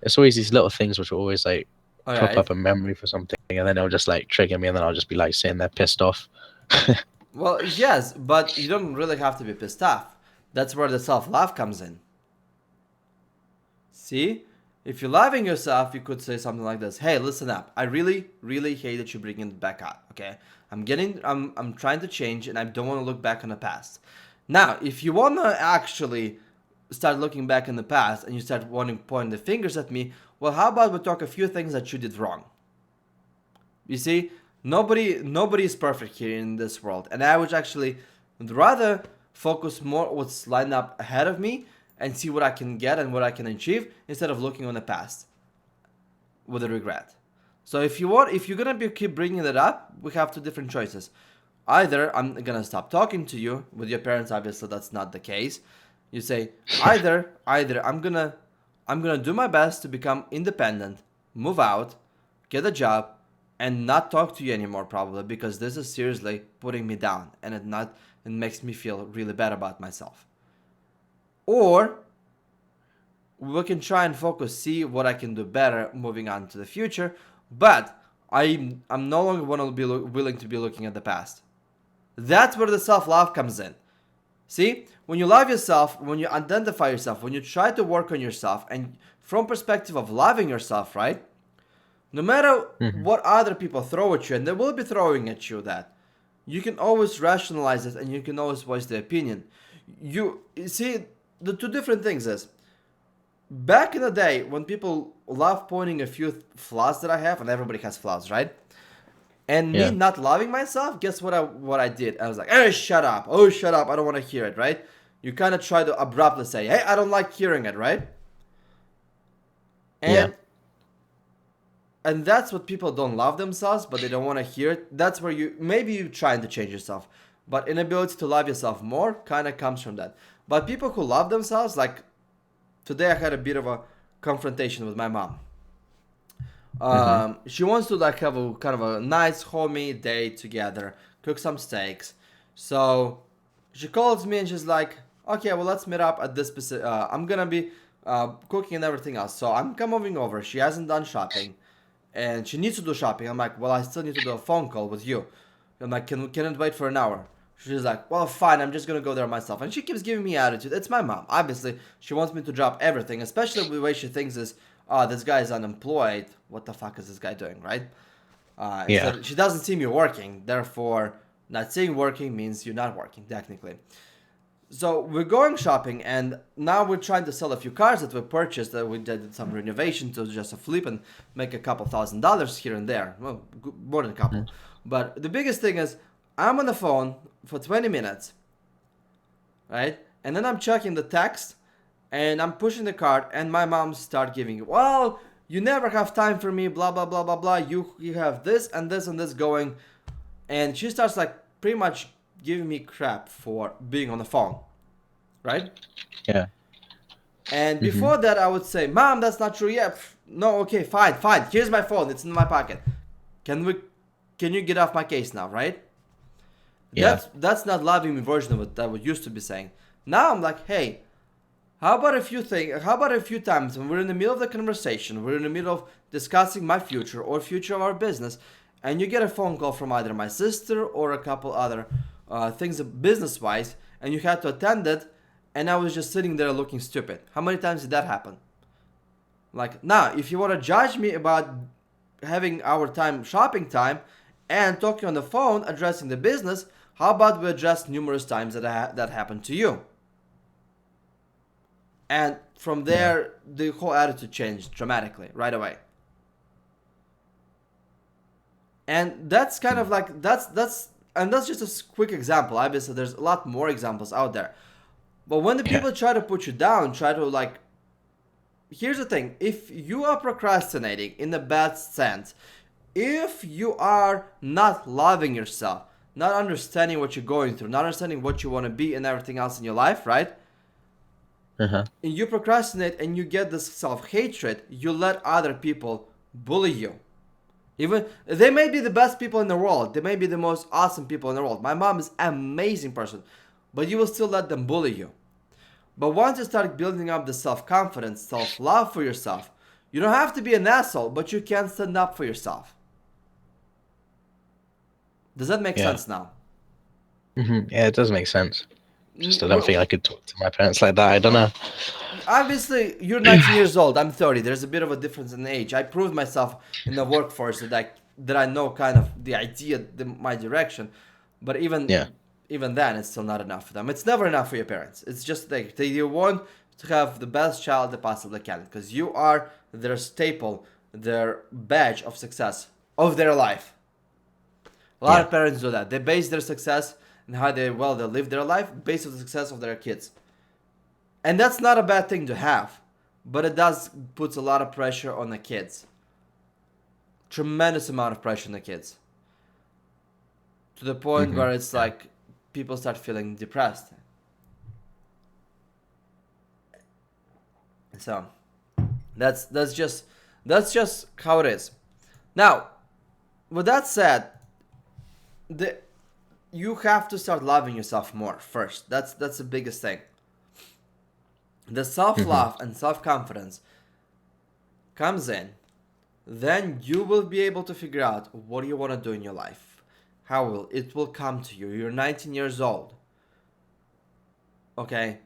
It's always these little things which will always like All prop right. up a memory for something, and then it'll just like trigger me, and then I'll just be like sitting there pissed off. Well, yes, but you don't really have to be pissed off. That's where the self love comes in. See? If you're loving yourself, you could say something like this. Hey, listen up. I really, really hate that you're bringing it back up, okay? I'm trying to change and I don't want to look back on the past. Now, if you want to actually start looking back in the past and you start wanting to point the fingers at me, well, how about we talk a few things that you did wrong? You see, nobody is perfect here in this world, and I would actually rather focus more on what's lined up ahead of me and see what I can get and what I can achieve instead of looking on the past with a regret. So if you're gonna keep bringing it up, we have two different choices. Either I'm gonna stop talking to you. With your parents, obviously that's not the case. You say either I'm gonna do my best to become independent, move out, get a job, and not talk to you anymore probably because this is seriously putting me down and it makes me feel really bad about myself. Or we can try and focus, see what I can do better moving on to the future, but I'm no longer want to be willing to be looking at the past. That's where the self-love comes in. See, when you love yourself, when you identify yourself, when you try to work on yourself, and from perspective of loving yourself, right? No matter Hmm. what other people throw at you, and they will be throwing at you that, you can always rationalize it and you can always voice the opinion. You see, the two different things is, back in the day when people love pointing a few flaws that I have, and everybody has flaws, right? And me Yeah, not loving myself, guess what I did? I was like, hey, shut up. Oh, shut up. I don't want to hear it, right? You kind of try to abruptly say, hey, I don't like hearing it, right? yeah, And and that's what people don't love themselves, but they don't want to hear it. That's where you're trying to change yourself, but inability to love yourself more kind of comes from that. But people who love themselves, like today I had a bit of a confrontation with my mom. hmm, She wants to like have a kind of a nice homey day together, cook some steaks. So she calls me and she's like, "Okay, well let's meet up at this specific. I'm gonna be cooking and everything else. So I'm coming over. She hasn't done shopping, and she needs to do shopping. I'm like, well, I still need to do a phone call with you. I'm like, can it wait for an hour? She's like, well, fine. I'm just gonna go there myself. And she keeps giving me attitude. It's my mom. Obviously, she wants me to drop everything, especially the way she thinks is, oh, this guy is unemployed. What the fuck is this guy doing, right? yeah, Instead, she doesn't see me working. Therefore, not seeing working means you're not working technically. So we're going shopping, and now we're trying to sell a few cars that we purchased. That we did some renovation to just a flip and make a couple $1,000s here and there. Well, more than a mhm, couple. But the biggest thing is, I'm on the phone for 20 minutes, right? And then I'm checking the text, and I'm pushing the cart, and my mom start giving, well, you never have time for me, blah blah blah blah blah. You have this and this and this going, and she starts like pretty much giving me crap for being on the phone, right? yeah, And hmm, before that, I would say, "Mom, that's not true. Yeah, no, okay, fine, fine. Here's my phone. It's in my pocket. Can we? Can you get off my case now, right?" yeah, That's not loving me version of what I would used to be saying. Now I'm like, hey, how about a few things? How about a few times when we're in the middle of the conversation, we're in the middle of discussing my future or future of our business, and you get a phone call from either my sister or a couple other things business wise, and you had to attend it, and I was just sitting there looking stupid. How many times did that happen? Like now, if you want to judge me about having our time shopping time and talking on the phone addressing the business, how about we address numerous times that happened to you? And from yeah, there, the whole attitude changed dramatically right away. And that's kind of mm, like that's just a quick example. Obviously, there's a lot more examples out there. But when the yeah, people try to put you down, try to like, here's the thing: if you are procrastinating in a bad sense, if you are not loving yourself, not understanding what you're going through, not understanding what you want to be and everything else in your life, right? uh-huh, And you procrastinate and you get this self hatred, you let other people bully you. Even they may be the best people in the world. They may be the most awesome people in the world. My mom is an amazing person, but you will still let them bully you. But once you start building up the self-confidence, self-love for yourself, you don't have to be an asshole, but you can stand up for yourself. Does that make Yeah. sense now? Yeah, it does make sense. Just I don't think Well, I could talk to my parents like that. I don't know. obviously, you're 19 years old. I'm 30. There's a bit of a difference in age. I proved myself in the workforce that I know kind of the idea, my direction. But Yeah. even then, it's still not enough for them. It's never enough for your parents. It's just like they want to have the best child they possibly can because you are their staple, their badge of success of their life. A lot Yeah. of parents do that. They base their success and how they live their life based on the success of their kids. And that's not a bad thing to have, but it does puts a lot of pressure on the kids. Tremendous amount of pressure on the kids. To the point where it's Yeah. like people start feeling depressed. So that's just how it is. Now, with that said, the you have to start loving yourself more first. That's the biggest thing. The self hmm love and self confidence comes in, then you will be able to figure out what you want to do in your life. How will it will come to you? You're 19 years old. Okay,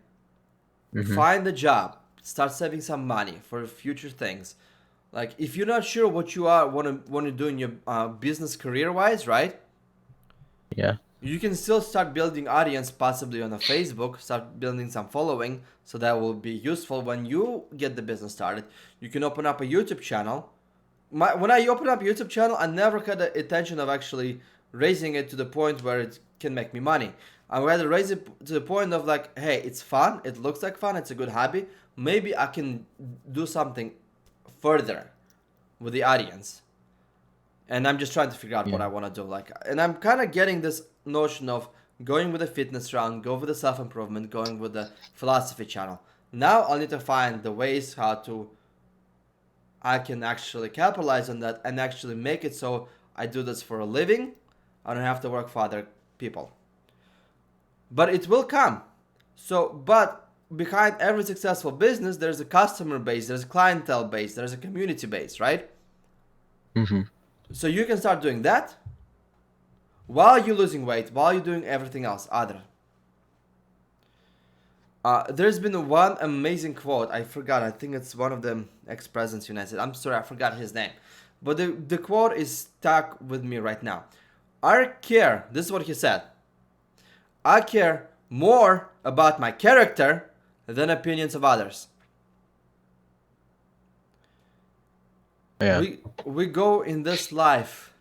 hmm find a job. Start saving some money for future things. Like if you're not sure what you are want to do in your business career wise, right? Yeah. You can still start building audience possibly on a Facebook, start building some following, so that will be useful when you get the business started. You can open up a YouTube channel. When I open up a YouTube channel, I never had the intention of actually raising it to the point where it can make me money. I rather raise it to the point of like, hey, it's fun, it looks like fun, it's a good hobby. Maybe I can do something further with the audience, and I'm just trying to figure out what Yeah. I want to do. Like, and I'm kind of getting this notion of going with the fitness round, go with the self improvement, going with the philosophy channel. Now I'll need to find the ways how to I can actually capitalize on that and actually make it so I do this for a living. I don't have to work for other people, but it will come. So, but behind every successful business, there's a customer base, there's a clientele base, there's a community base, right? hmm So you can start doing that while you're losing weight, while you're doing everything else other. There's been one amazing quote. I forgot. I think it's one of the ex-presidents United. I'm sorry, I forgot his name. But the quote is stuck with me right now. I care. This is what he said. I care more about my character than opinions of others. Yeah. We go in this life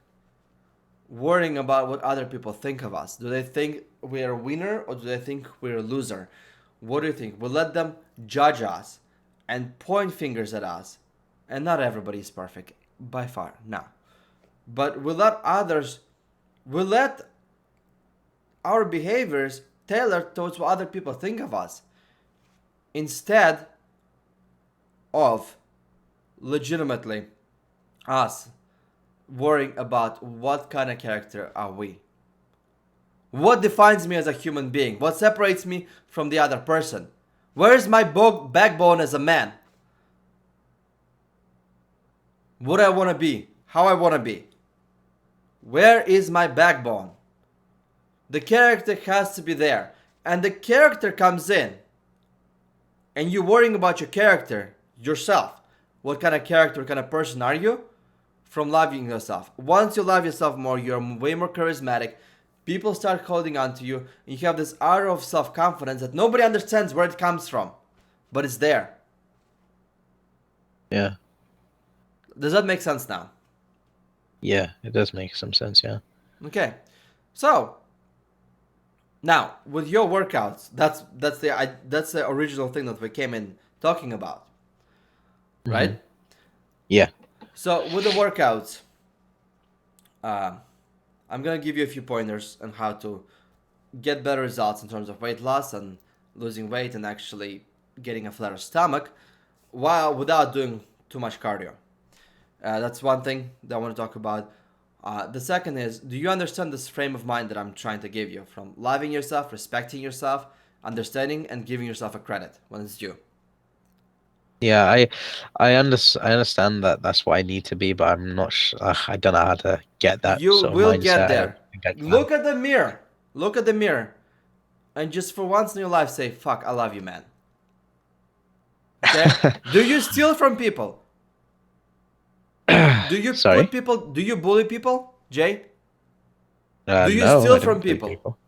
worrying about what other people think of us. Do they think we're a winner or do they think we're a loser? What do you think? We let them judge us and point fingers at us. And not everybody is perfect, by far, no. But we let our behaviors tailor towards what other people think of us instead of legitimately us worrying about what kind of character are we. What defines me as a human being? What separates me from the other person? Where is my backbone as a man? What I want to be? How I want to be? Where is my backbone? The character has to be there. And the character comes in. And you're worrying about your character, yourself. What kind of character, what kind of person are you? From loving yourself. Once you love yourself more, you're way more charismatic. People start holding on to you. And you have this aura of self-confidence that nobody understands where it comes from. But it's there. Yeah. Does that make sense now? Yeah. It does make some sense. Yeah. Okay. So, now, with your workouts, that's the original thing that we came in talking about, hmm right? Yeah. So with the workouts, uh, I'm gonna give you a few pointers on how to get better results in terms of weight loss and losing weight and actually getting a flatter stomach, while without doing too much cardio. That's one thing that I want to talk about. The second is, do you understand this frame of mind that I'm trying to give you? From loving yourself, respecting yourself, understanding, and giving yourself a credit when it's due. Yeah, I understand that that's what I need to be, but I'm not I don't know how to get that You sort of will get mindset. I don't there. think I can. Look at the mirror. Look at the mirror. And just for once in your life say, fuck, I love you, man. Okay? Do you steal from people? Do you put Sorry? people, do you bully people, Jay? Do you No, I steal don't from bully people? people.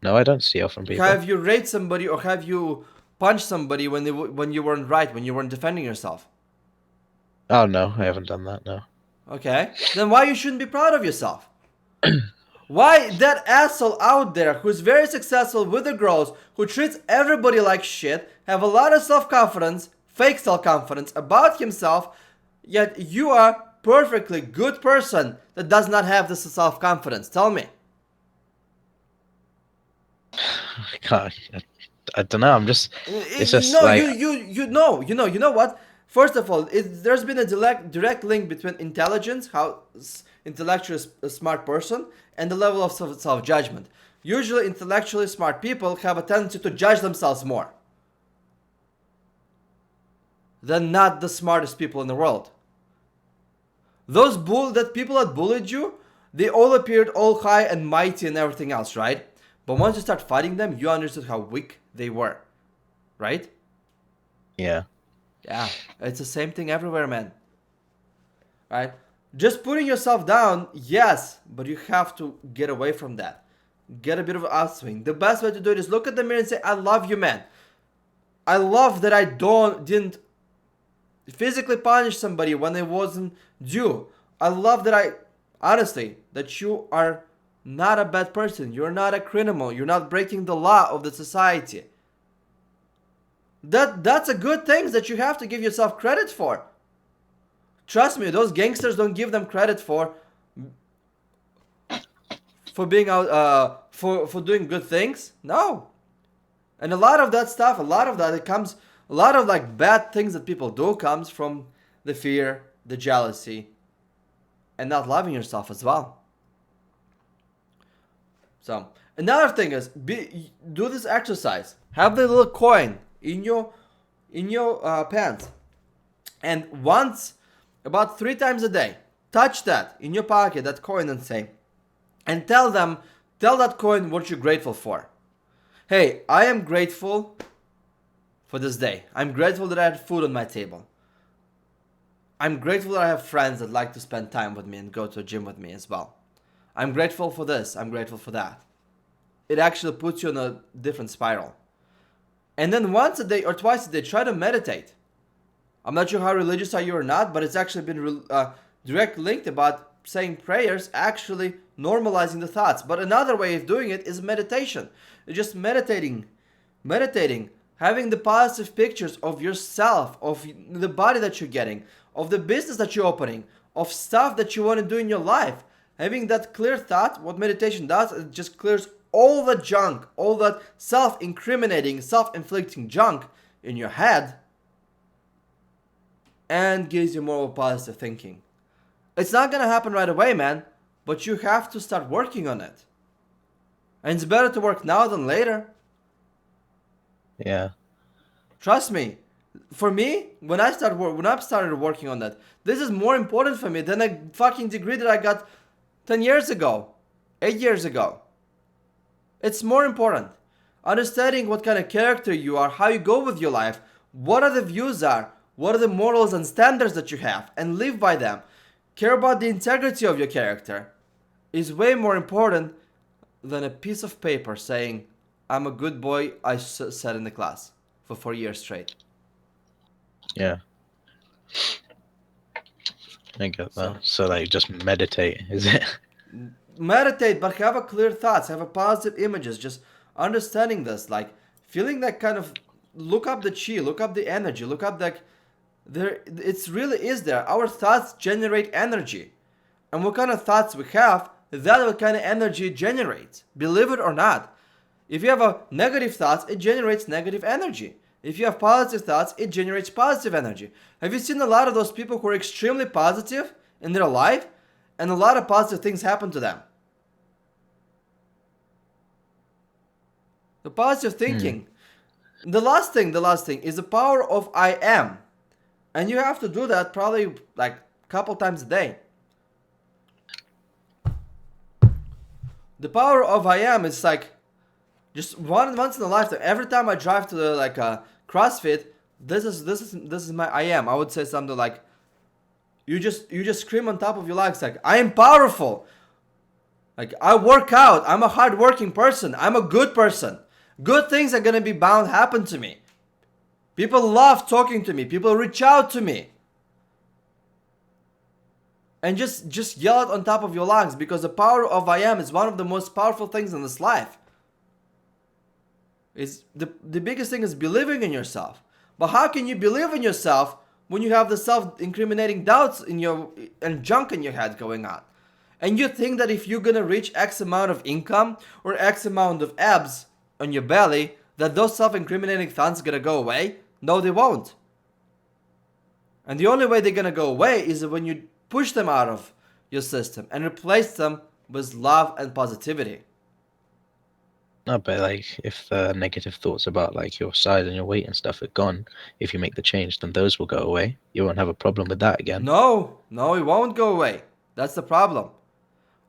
No, I don't steal from people. Have you raped somebody or have you punched somebody when you weren't right, when you weren't defending yourself? Oh no, I haven't done that. No. Okay? Then why you shouldn't be proud of yourself? Why that asshole out there who's very successful with the girls, who treats everybody like shit, have a lot of self-confidence, fake self-confidence about himself, yet you are perfectly good person that does not have this self-confidence? Tell me. I can't. I don't know. I'm just. It's You just know, like. you know what? First of all, there's been a direct link between intelligence, how intellectually smart person, and the level of self judgment. Usually, intellectually smart people have a tendency to judge themselves more than not the smartest people in the world. Those that people that bullied you, they all appeared all high and mighty and everything else, right? But once you start fighting them, you understood how weak they were, right? Yeah. Yeah, it's the same thing everywhere, man. Right? Just putting yourself down, yes, but you have to get away from that. Get a bit of an upswing. The best way to do it is look at the mirror and say, I love you, man. I love that I didn't physically punish somebody when it wasn't due. I love that honestly, that you are not a bad person. You're not a criminal. You're not breaking the law of the society. That's a good thing that you have to give yourself credit for. Trust me, those gangsters don't give them credit for being out for doing good things. No, and a lot of that stuff, a lot of that, it comes, a lot of like bad things that people do comes from the fear, the jealousy, and not loving yourself as well. So another thing is do this exercise. Have the little coin in your pants, and once, about 3 times a day, touch that in your pocket, that coin, and say, and tell that coin what you're grateful for. Hey, I am grateful for this day. I'm grateful that I had food on my table. I'm grateful that I have friends that like to spend time with me and go to the gym with me as well. I'm grateful for this. I'm grateful for that. It actually puts you in a different spiral. And then once a day or twice a day, try to meditate. I'm not sure how religious are you or not, but it's actually been direct linked about saying prayers, actually normalizing the thoughts. But another way of doing it is meditation. It's just meditating, having the positive pictures of yourself, of the body that you're getting, of the business that you're opening, of stuff that you want to do in your life. Having that clear thought, what meditation does, it just clears all the junk, all that self-incriminating, self-inflicting junk in your head, and gives you more positive thinking. It's not gonna happen right away, man, but you have to start working on it. And it's better to work now than later. Yeah. Trust me. For me, when I started working on that, this is more important for me than a fucking degree that I got 10 years ago, 8 years ago. It's more important. Understanding what kind of character you are, how you go with your life, what are the views are, what are the morals and standards that you have, and live by them. Care about the integrity of your character is way more important than a piece of paper saying, I'm a good boy, I sat in the class for 4 years straight. Yeah. I get that. So, So like just meditate, is it? meditate, but have a clear thoughts, have a positive images, just understanding this, like feeling that kind of, look up the chi, look up the energy, look up that there, it's really is there. Our thoughts generate energy. And what kind of thoughts we have, that what kind of energy it generates. Believe it or not. If you have a negative thoughts, it generates negative energy. If you have positive thoughts, it generates positive energy. Have you seen a lot of those people who are extremely positive in their life and a lot of positive things happen to them? The positive Hmm. thinking. The last thing is the power of I am. And you have to do that probably like a couple times a day. The power of I am is like just once in a lifetime. Every time I drive to the like CrossFit, this is my I am. I would say something like you just scream on top of your lungs like I am powerful. Like I work out. I'm a hardworking person. I'm a good person. Good things are gonna be bound to happen to me. People love talking to me. People reach out to me. And just yell it on top of your lungs because the power of I am is one of the most powerful things in this life. Is the biggest thing is believing in yourself. But how can you believe in yourself when you have the self-incriminating doubts in your and junk in your head going on? And you think that if you're gonna reach X amount of income or X amount of abs on your belly, that those self-incriminating thoughts gonna go away? No, they won't. And the only way they're gonna go away is when you push them out of your system and replace them with love and positivity. No, but like if the negative thoughts about like your size and your weight and stuff are gone, if you make the change, then those will go away. You won't have a problem with that again. No, no, it won't go away. That's the problem.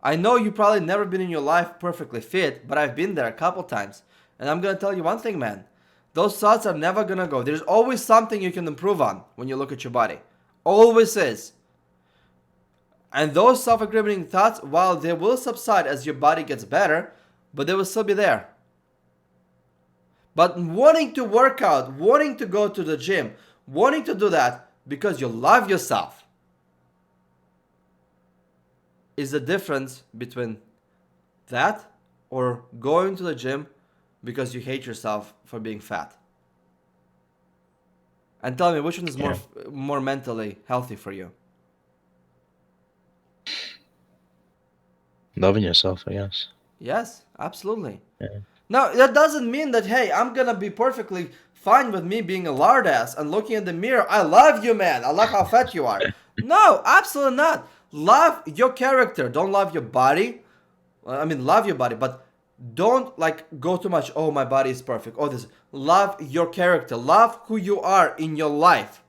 I know you probably never been in your life perfectly fit, but I've been there a couple times. And I'm gonna tell you one thing, man. Those thoughts are never gonna go. There's always something you can improve on when you look at your body. Always is. And those self-incriminating thoughts, while they will subside as your body gets better, but they will still be there. But wanting to work out, wanting to go to the gym, wanting to do that because you love yourself is the difference between that or going to the gym because you hate yourself for being fat. And tell me which one is Yeah. more mentally healthy for you? Loving yourself, I guess. Yes, absolutely. Yeah. Now, that doesn't mean that, hey, I'm gonna be perfectly fine with me being a lard ass and looking in the mirror. I love you, man. I love how fat you are. No, absolutely not. Love your character. Don't love your body. I mean, love your body, but don't like go too much. Oh, my body is perfect. Oh, this. Love your character. Love who you are in your life.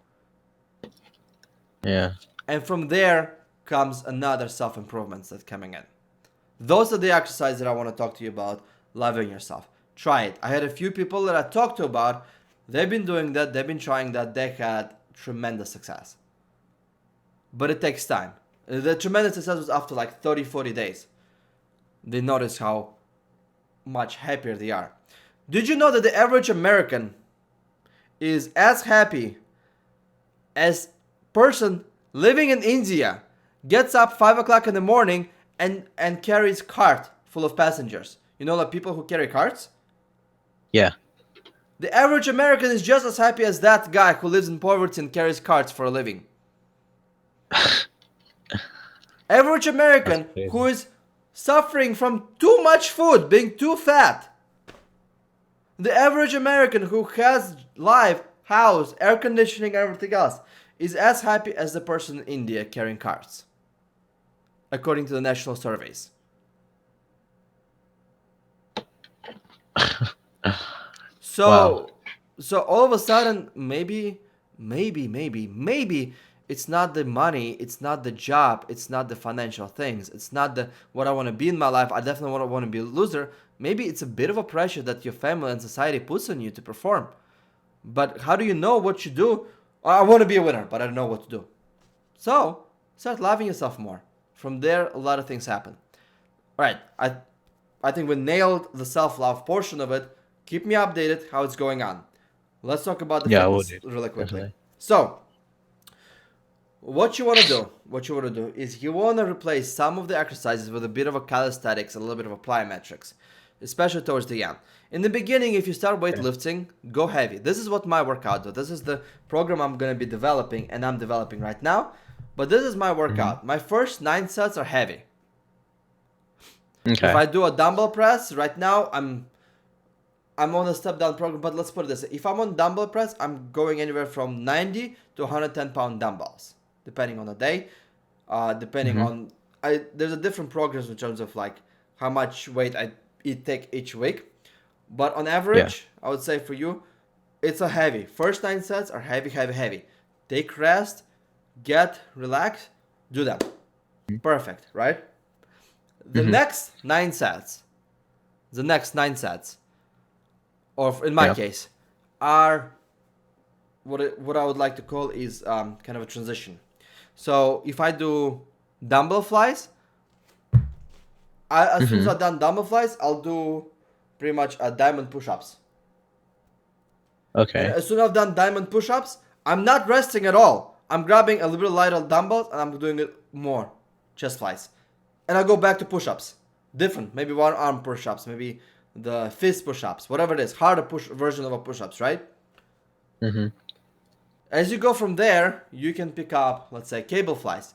Yeah. And from there comes another self improvements that's coming in. Those are the exercises that I want to talk to you about. Loving yourself. Try it. I had a few people that I talked to about. They've been doing that. They've been trying that. They had tremendous success. But it takes time. The tremendous success was after like 30, 40 days. They notice how much happier they are. Did you know that the average American is as happy as person living in India gets up 5 o'clock in the morning and carries cart full of passengers? You know, like people who carry carts? Yeah. The average American is just as happy as that guy who lives in poverty and carries carts for a living. Average That's American who crazy. is suffering from too much food, being too fat. The average American who has life, house, air conditioning, everything else is as happy as the person in India carrying carts, according to the national surveys. Wow. So, so all of a sudden, maybe it's not the money, it's not the job, it's not the financial things, it's not the what I want to be in my life. I definitely want to be a loser. Maybe it's a bit of a pressure that your family and society puts on you to perform. But how do you know what you do? I want to be a winner, but I don't know what to do. So start loving yourself more. From there, a lot of things happen. All right, I think we nailed the self love portion of it. Keep me updated how it's going on. Let's talk about the Yeah, I will fitness do. really quickly. Definitely. So, what you want to do is you want to replace some of the exercises with a bit of a calisthenics, a little bit of a plyometrics, especially towards the end. In the beginning, if you start Okay. weightlifting, go heavy. This is what my workout does. This is the program I'm going to be developing and I'm developing right now. But this is my Hmm. workout. My first 9 sets are heavy. If Okay. I do a dumbbell press right now, I'm I'm on a step down program, but let's put it this way. If I'm on dumbbell press, I'm going anywhere from 90 to 110-pound dumbbells, depending on the day. Depending Mm-hmm. on, there's a different progress in terms of like how much weight I take each week. But on Yeah. average, I would say for you, it's a heavy. First 9 sets are heavy, heavy, heavy. Take rest, get relaxed, do that. Perfect, right? The Mm-hmm. next 9 sets, the next 9 sets, or in my Yeah. case, are what I would like to call is kind of a transition. So if I do dumbbell flies, as soon as Mm-hmm. I've done dumbbell flies, I'll do pretty much diamond push-ups. And Okay. as soon as I've done diamond push-ups, I'm not resting at all. I'm grabbing a little bit lighter dumbbells and I'm doing it more chest flies, and I go back to push-ups. Different, maybe one arm push-ups, maybe the fist push-ups, whatever it is, harder push version of a push-ups, right? Mm-hmm. As you go from there, you can pick up, let's say, cable flies.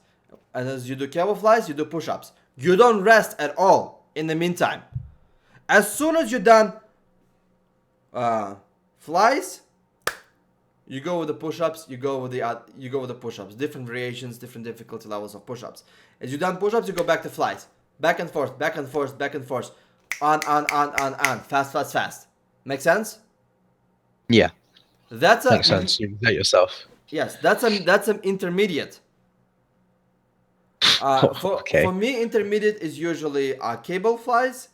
And as you do cable flies, you do push ups. You don't rest at all in the meantime. As soon as you're done uh, flies, you go with the push ups, you go with the push ups. Different variations, different difficulty levels of push ups. As you're done push ups, you go back to flies. Back and forth, back and forth, back and forth. On. Fast, fast, fast. Make sense? Yeah. That's a Makes sense. You that yourself. yes, that's an intermediate. For Okay. me, intermediate is usually cable flies,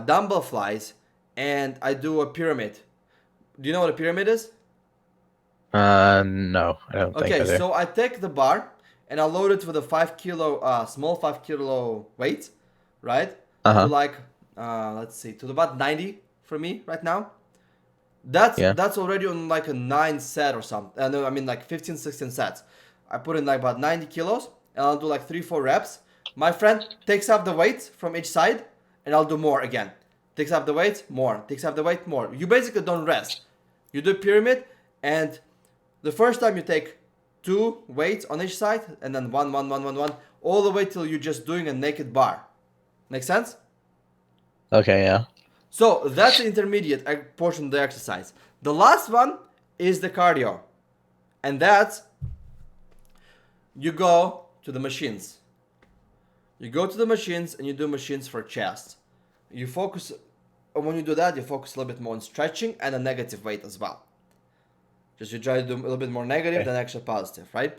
dumbbell flies, and I do a pyramid. Do you know what a pyramid is? No, I don't think Okay, I do. so I take the bar and I load it with a 5 kilo, small 5 kilo weight, right? To Uh-huh. like, let's see, to about 90 for me right now. That's Yeah. that's already on like a 9 set or something. No, I mean like 15, 16 sets. I put in like about 90 kilos and I'll do like 3, 4 reps. My friend takes up the weight from each side and I'll do more again. Takes up the weight, more. Takes up the weight, more. You basically don't rest. You do pyramid, and the first time you take two weights on each side and then one, all the way till you're just doing a naked bar. Make sense? Okay, yeah. So that's the intermediate portion of the exercise. The last one is the cardio, and that's you go to the machines. You go to the machines and you do machines for chest. You focus, when you do that, you focus a little bit more on stretching and a negative weight as well. Just you try to do a little bit more negative Okay. than actually positive, right?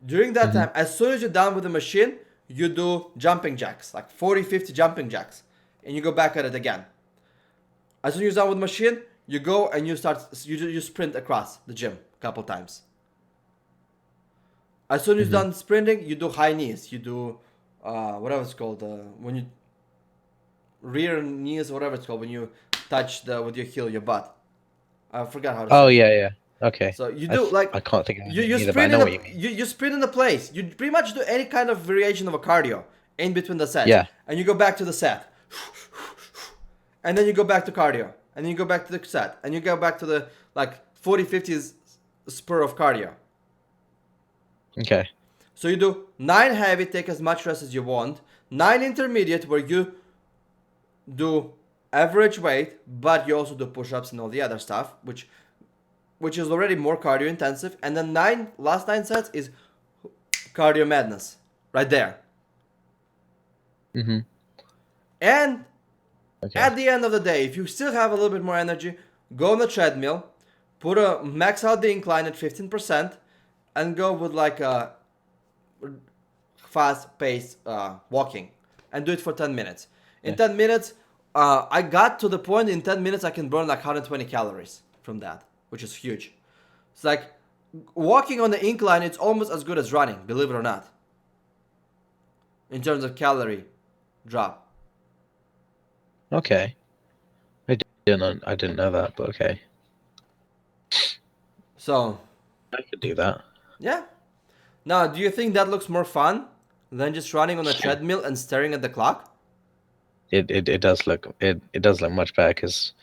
During that Mm-hmm. time, as soon as you're done with the machine, you do jumping jacks, like 40, 50 jumping jacks, and you go back at it again. As soon as you're done with the machine, you go and you sprint across the gym a couple times. As soon as you're Mm-hmm. done sprinting, you do high knees. You do whatever it's called, when you rear knees, whatever it's called, when you touch the with your heel your butt. I forgot how to Oh say it. yeah, yeah. Okay. So you do I like can't think of you anything you either, but I sprint know in what a you mean. you sprint in a place. You pretty much do any kind of variation of a cardio in between the sets, Yeah. and you go back to the set, and then you go back to cardio, and then you go back to the set, and you go back to the like 40 50 spur of cardio. Okay. So you do 9 heavy, take as much rest as you want. 9 intermediate, where you do average weight, but you also do push-ups and all the other stuff, which is already more cardio intensive. And then last 9 sets is cardio madness, right there. Mm-hmm. And Okay. at the end of the day, if you still have a little bit more energy, go on the treadmill, max out the incline at 15%, and go with like a fast-paced walking, and do it for 10 minutes. In Yeah. 10 minutes, I got to the point in 10 minutes I can burn like 120 calories from that, which is huge. It's like walking on the incline, it's almost as good as running, believe it or not, in terms of calorie drop. Okay. I didn't know that, but okay. So, I could do that. yeah. Now, do you think that looks more fun than just running on a treadmill and staring at the clock? It does look it does look much better because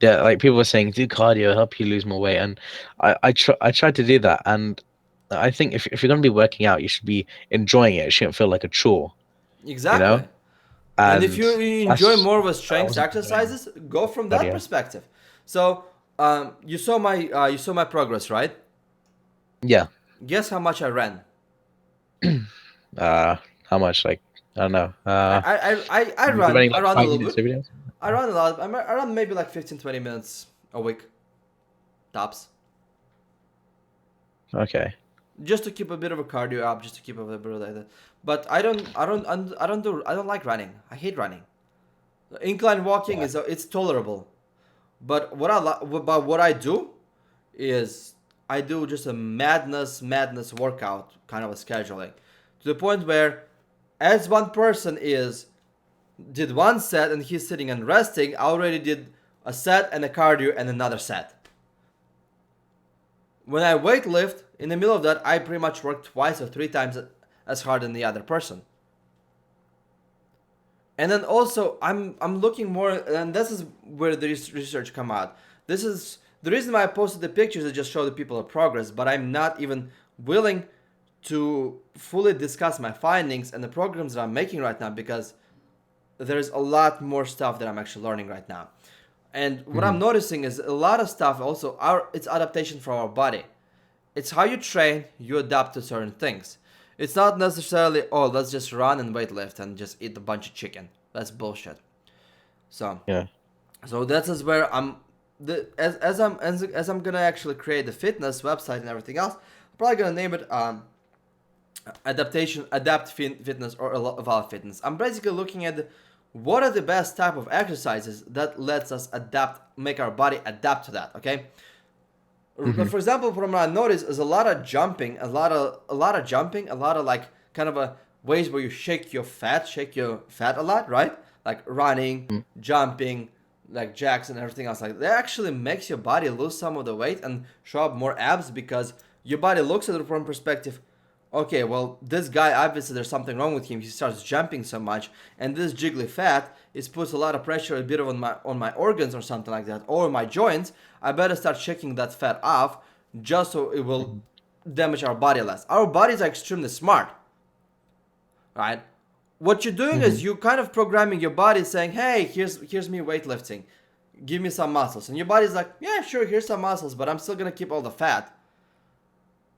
yeah, like people were saying, do cardio, help you lose more weight, and I tried to do that, and I think if you're gonna be working out, you should be enjoying it. It shouldn't feel like a chore, you Exactly. know? And if And you enjoy that's more with I strength wasn't doing exercises, go from that cardio. perspective. So you saw my progress, right? Yeah. Guess how much I ran. Uh, how much? Like I don't know. I You run. running I like run a 5 minutes little bit. every day? I run a lot. I run maybe like 15, 20 minutes a week, tops, Okay. just to keep a bit of a cardio up, just to keep a bit of like that. But I don't like running. I hate running. Incline walking Yeah. is it's tolerable, but what I do is I do just a madness workout kind of a scheduling, to the point where, as one person is did one set and he's sitting and resting, I already did a set and a cardio and another set. When I weight lift, in the middle of that, I pretty much work twice or three times as hard than the other person. And then also, I'm looking more, and this is where the research come out. This is the reason why I posted the pictures to just show the people of progress, but I'm not even willing to fully discuss my findings and the programs that I'm making right now, because there's a lot more stuff that I'm actually learning right now. And what I'm Hmm. noticing is a lot of stuff also it's adaptation for our body. It's how you train, you adapt to certain things. It's not necessarily, oh, let's just run and weight lift and just eat a bunch of chicken. That's bullshit. So, Yeah. so that is where as I'm gonna actually create the fitness website and everything else. I'm probably gonna name it fitness or evolve fitness. I'm basically looking at what are the best type of exercises that lets us adapt, make our body adapt to that. Okay. Hmm. For example, from what I noticed is a lot of jumping, a lot of jumping, a lot of like kind of a ways where you shake your fat a lot, right? Like running, jumping, like jacks and everything else. Like that actually makes your body lose some of the weight and show up more abs, because your body looks at it from perspective. Okay, well, this guy, obviously there's something wrong with him. He starts jumping so much, and this jiggly fat is puts a lot of pressure a bit on my organs or something like that, or my joints. I better start shaking that fat off, just so it will Hmm. damage our body less. Our bodies are extremely smart, right? What you're doing Hmm. is you kind of programming your body, saying, "Hey, here's me weightlifting, give me some muscles," and your body's like, "Yeah, sure, here's some muscles, but I'm still gonna keep all the fat."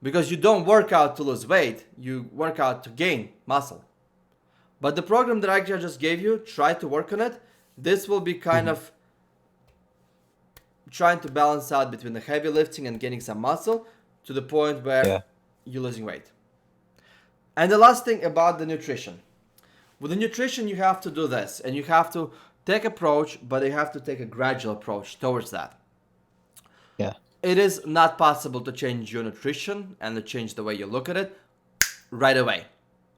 Because you don't work out to lose weight, you work out to gain muscle. But the program that I just gave you, try to work on it. This will be kind Hmm. of trying to balance out between the heavy lifting and getting some muscle, to the point where Yeah. you're losing weight. And the last thing about the nutrition. With the nutrition, you have to do this, and you have to take approach, but you have to take a gradual approach towards that. Yeah. It is not possible to change your nutrition and to change the way you look at it right away.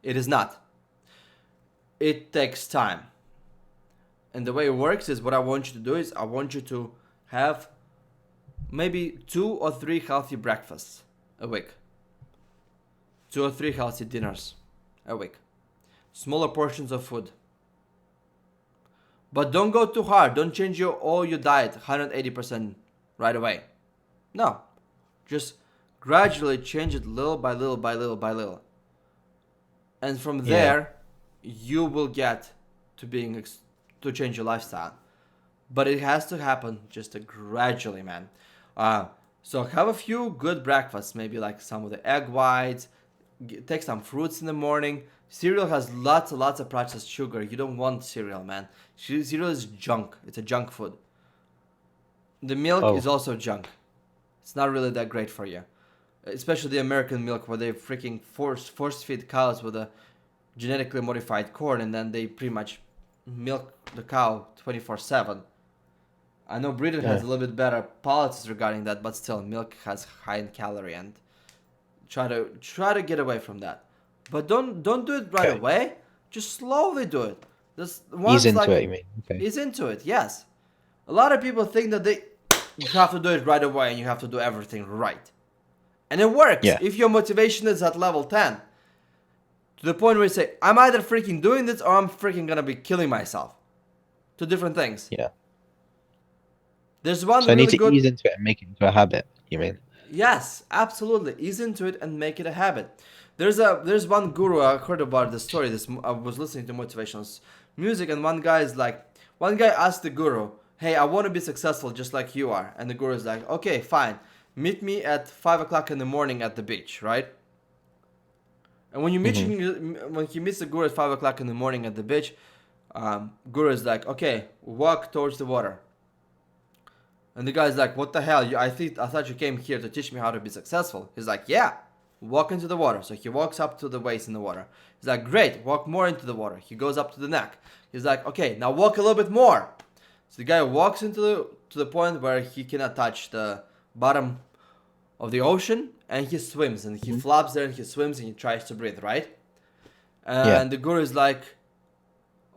It is not. It takes time. And the way it works is, what I want you to do is I want you to have maybe 2 or 3 healthy breakfasts a week, 2 or 3 healthy dinners a week, smaller portions of food. But don't go too hard. Don't change all your diet 180% right away. No, just gradually change it little by little by little by little. And from Yeah. there, you will get to to change your lifestyle. But it has to happen just gradually, man. Uh, so have a few good breakfasts, maybe like some of the egg whites. Take some fruits in the morning. Cereal has lots and lots of processed sugar. You don't want cereal, man. Cereal is junk. It's a junk food. The milk is Oh. also junk. It's not really that great for you, especially the American milk, where they freaking force feed cows with a genetically modified corn, and then they pretty much milk the cow 24/7. I know Britain has Yeah. a little bit better policies regarding that, but still, milk has high in calorie, and try to get away from that. But don't do it right Okay. away. Just slowly do it. This Ease once into like it. You mean? Okay. is into it. Yes, a lot of people think that you have to do it right away and you have to do everything right, and it works Yeah. if your motivation is at level 10, to the point where you say, I'm either freaking doing this or I'm freaking gonna be killing myself. Two different things. Yeah. There's one So I need really to good. ease into it and make it into a habit. You mean? Yes, absolutely. Ease into it and make it a habit. There's one guru I heard about this story. I was listening to motivational music, and one guy asked the guru, "Hey, I want to be successful just like you are," and the guru is like, "Okay, fine, meet me at 5 o'clock in the morning at the beach, right?" And Hmm. when he meets the guru at 5 o'clock in the morning at the beach, guru is like, "Okay, walk towards the water." And the guy's like, "What the hell? I thought you came here to teach me how to be successful." He's like, "Yeah, walk into the water." So he walks up to the waist in the water. He's like, "Great, walk more into the water." He goes up to the neck. He's like, "Okay, now walk a little bit more." So the guy walks into the point where he cannot touch the bottom of the ocean, and he swims and he Hmm. flops there and he swims and he tries to breathe, right? Yeah. And the guru is like,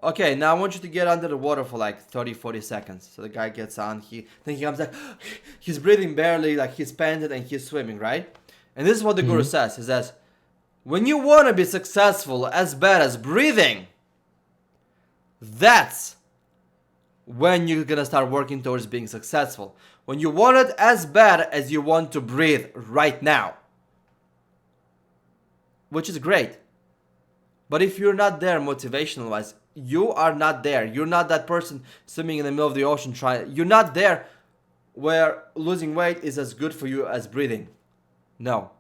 "Okay, now I want you to get under the water for like 30, 40 seconds." So the guy gets on, then he comes like, he's breathing barely, like he's panted and he's swimming, right? And this is what the guru Hmm. says. He says, when you want to be successful as bad as breathing, that's when you're gonna start working towards being successful. When you want it as bad as you want to breathe right now, which is great. But if you're not there motivational wise, you are not there. You're not that person swimming in the middle of the ocean trying. You're not there where losing weight is as good for you as breathing. No.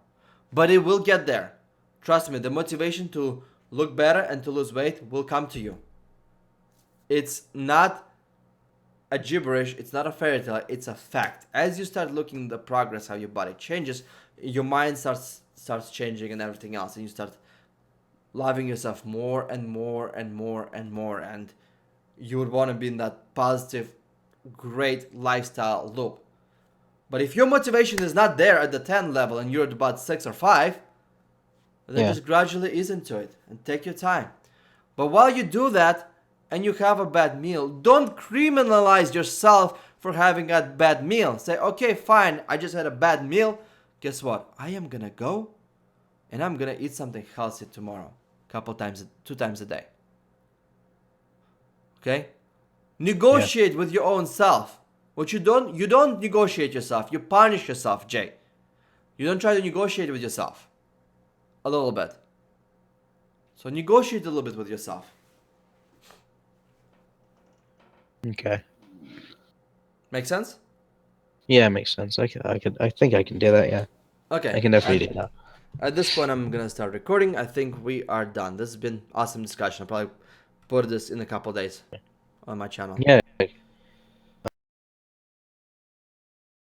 But it will get there. Trust me, the motivation to look better and to lose weight will come to you. It's not a gibberish, it's not a fairy tale, it's a fact. As you start looking at the progress, how your body changes, your mind starts changing and everything else, and you start loving yourself more and more and more and more, and you would want to be in that positive, great lifestyle loop. But if your motivation is not there at the 10 level and you're at about 6 or 5, then Yeah. just gradually ease into it and take your time. But while you do that and you have a bad meal, don't criminalize yourself for having a bad meal. Say, "Okay, fine, I just had a bad meal. Guess what? I am gonna go and I'm gonna eat something healthy tomorrow, couple times, 2 times a day." Okay? Yeah. Negotiate with your own self. What you don't negotiate yourself. You punish yourself, Jay. You don't try to negotiate with yourself a little bit. So negotiate a little bit with yourself. Okay. Make sense? Yeah, makes sense. I think I can do that. Yeah, I Okay. can definitely do that. At this point, I'm gonna start recording. I think we are done. This has been awesome discussion. I'll probably put this in a couple days on my channel. Yeah.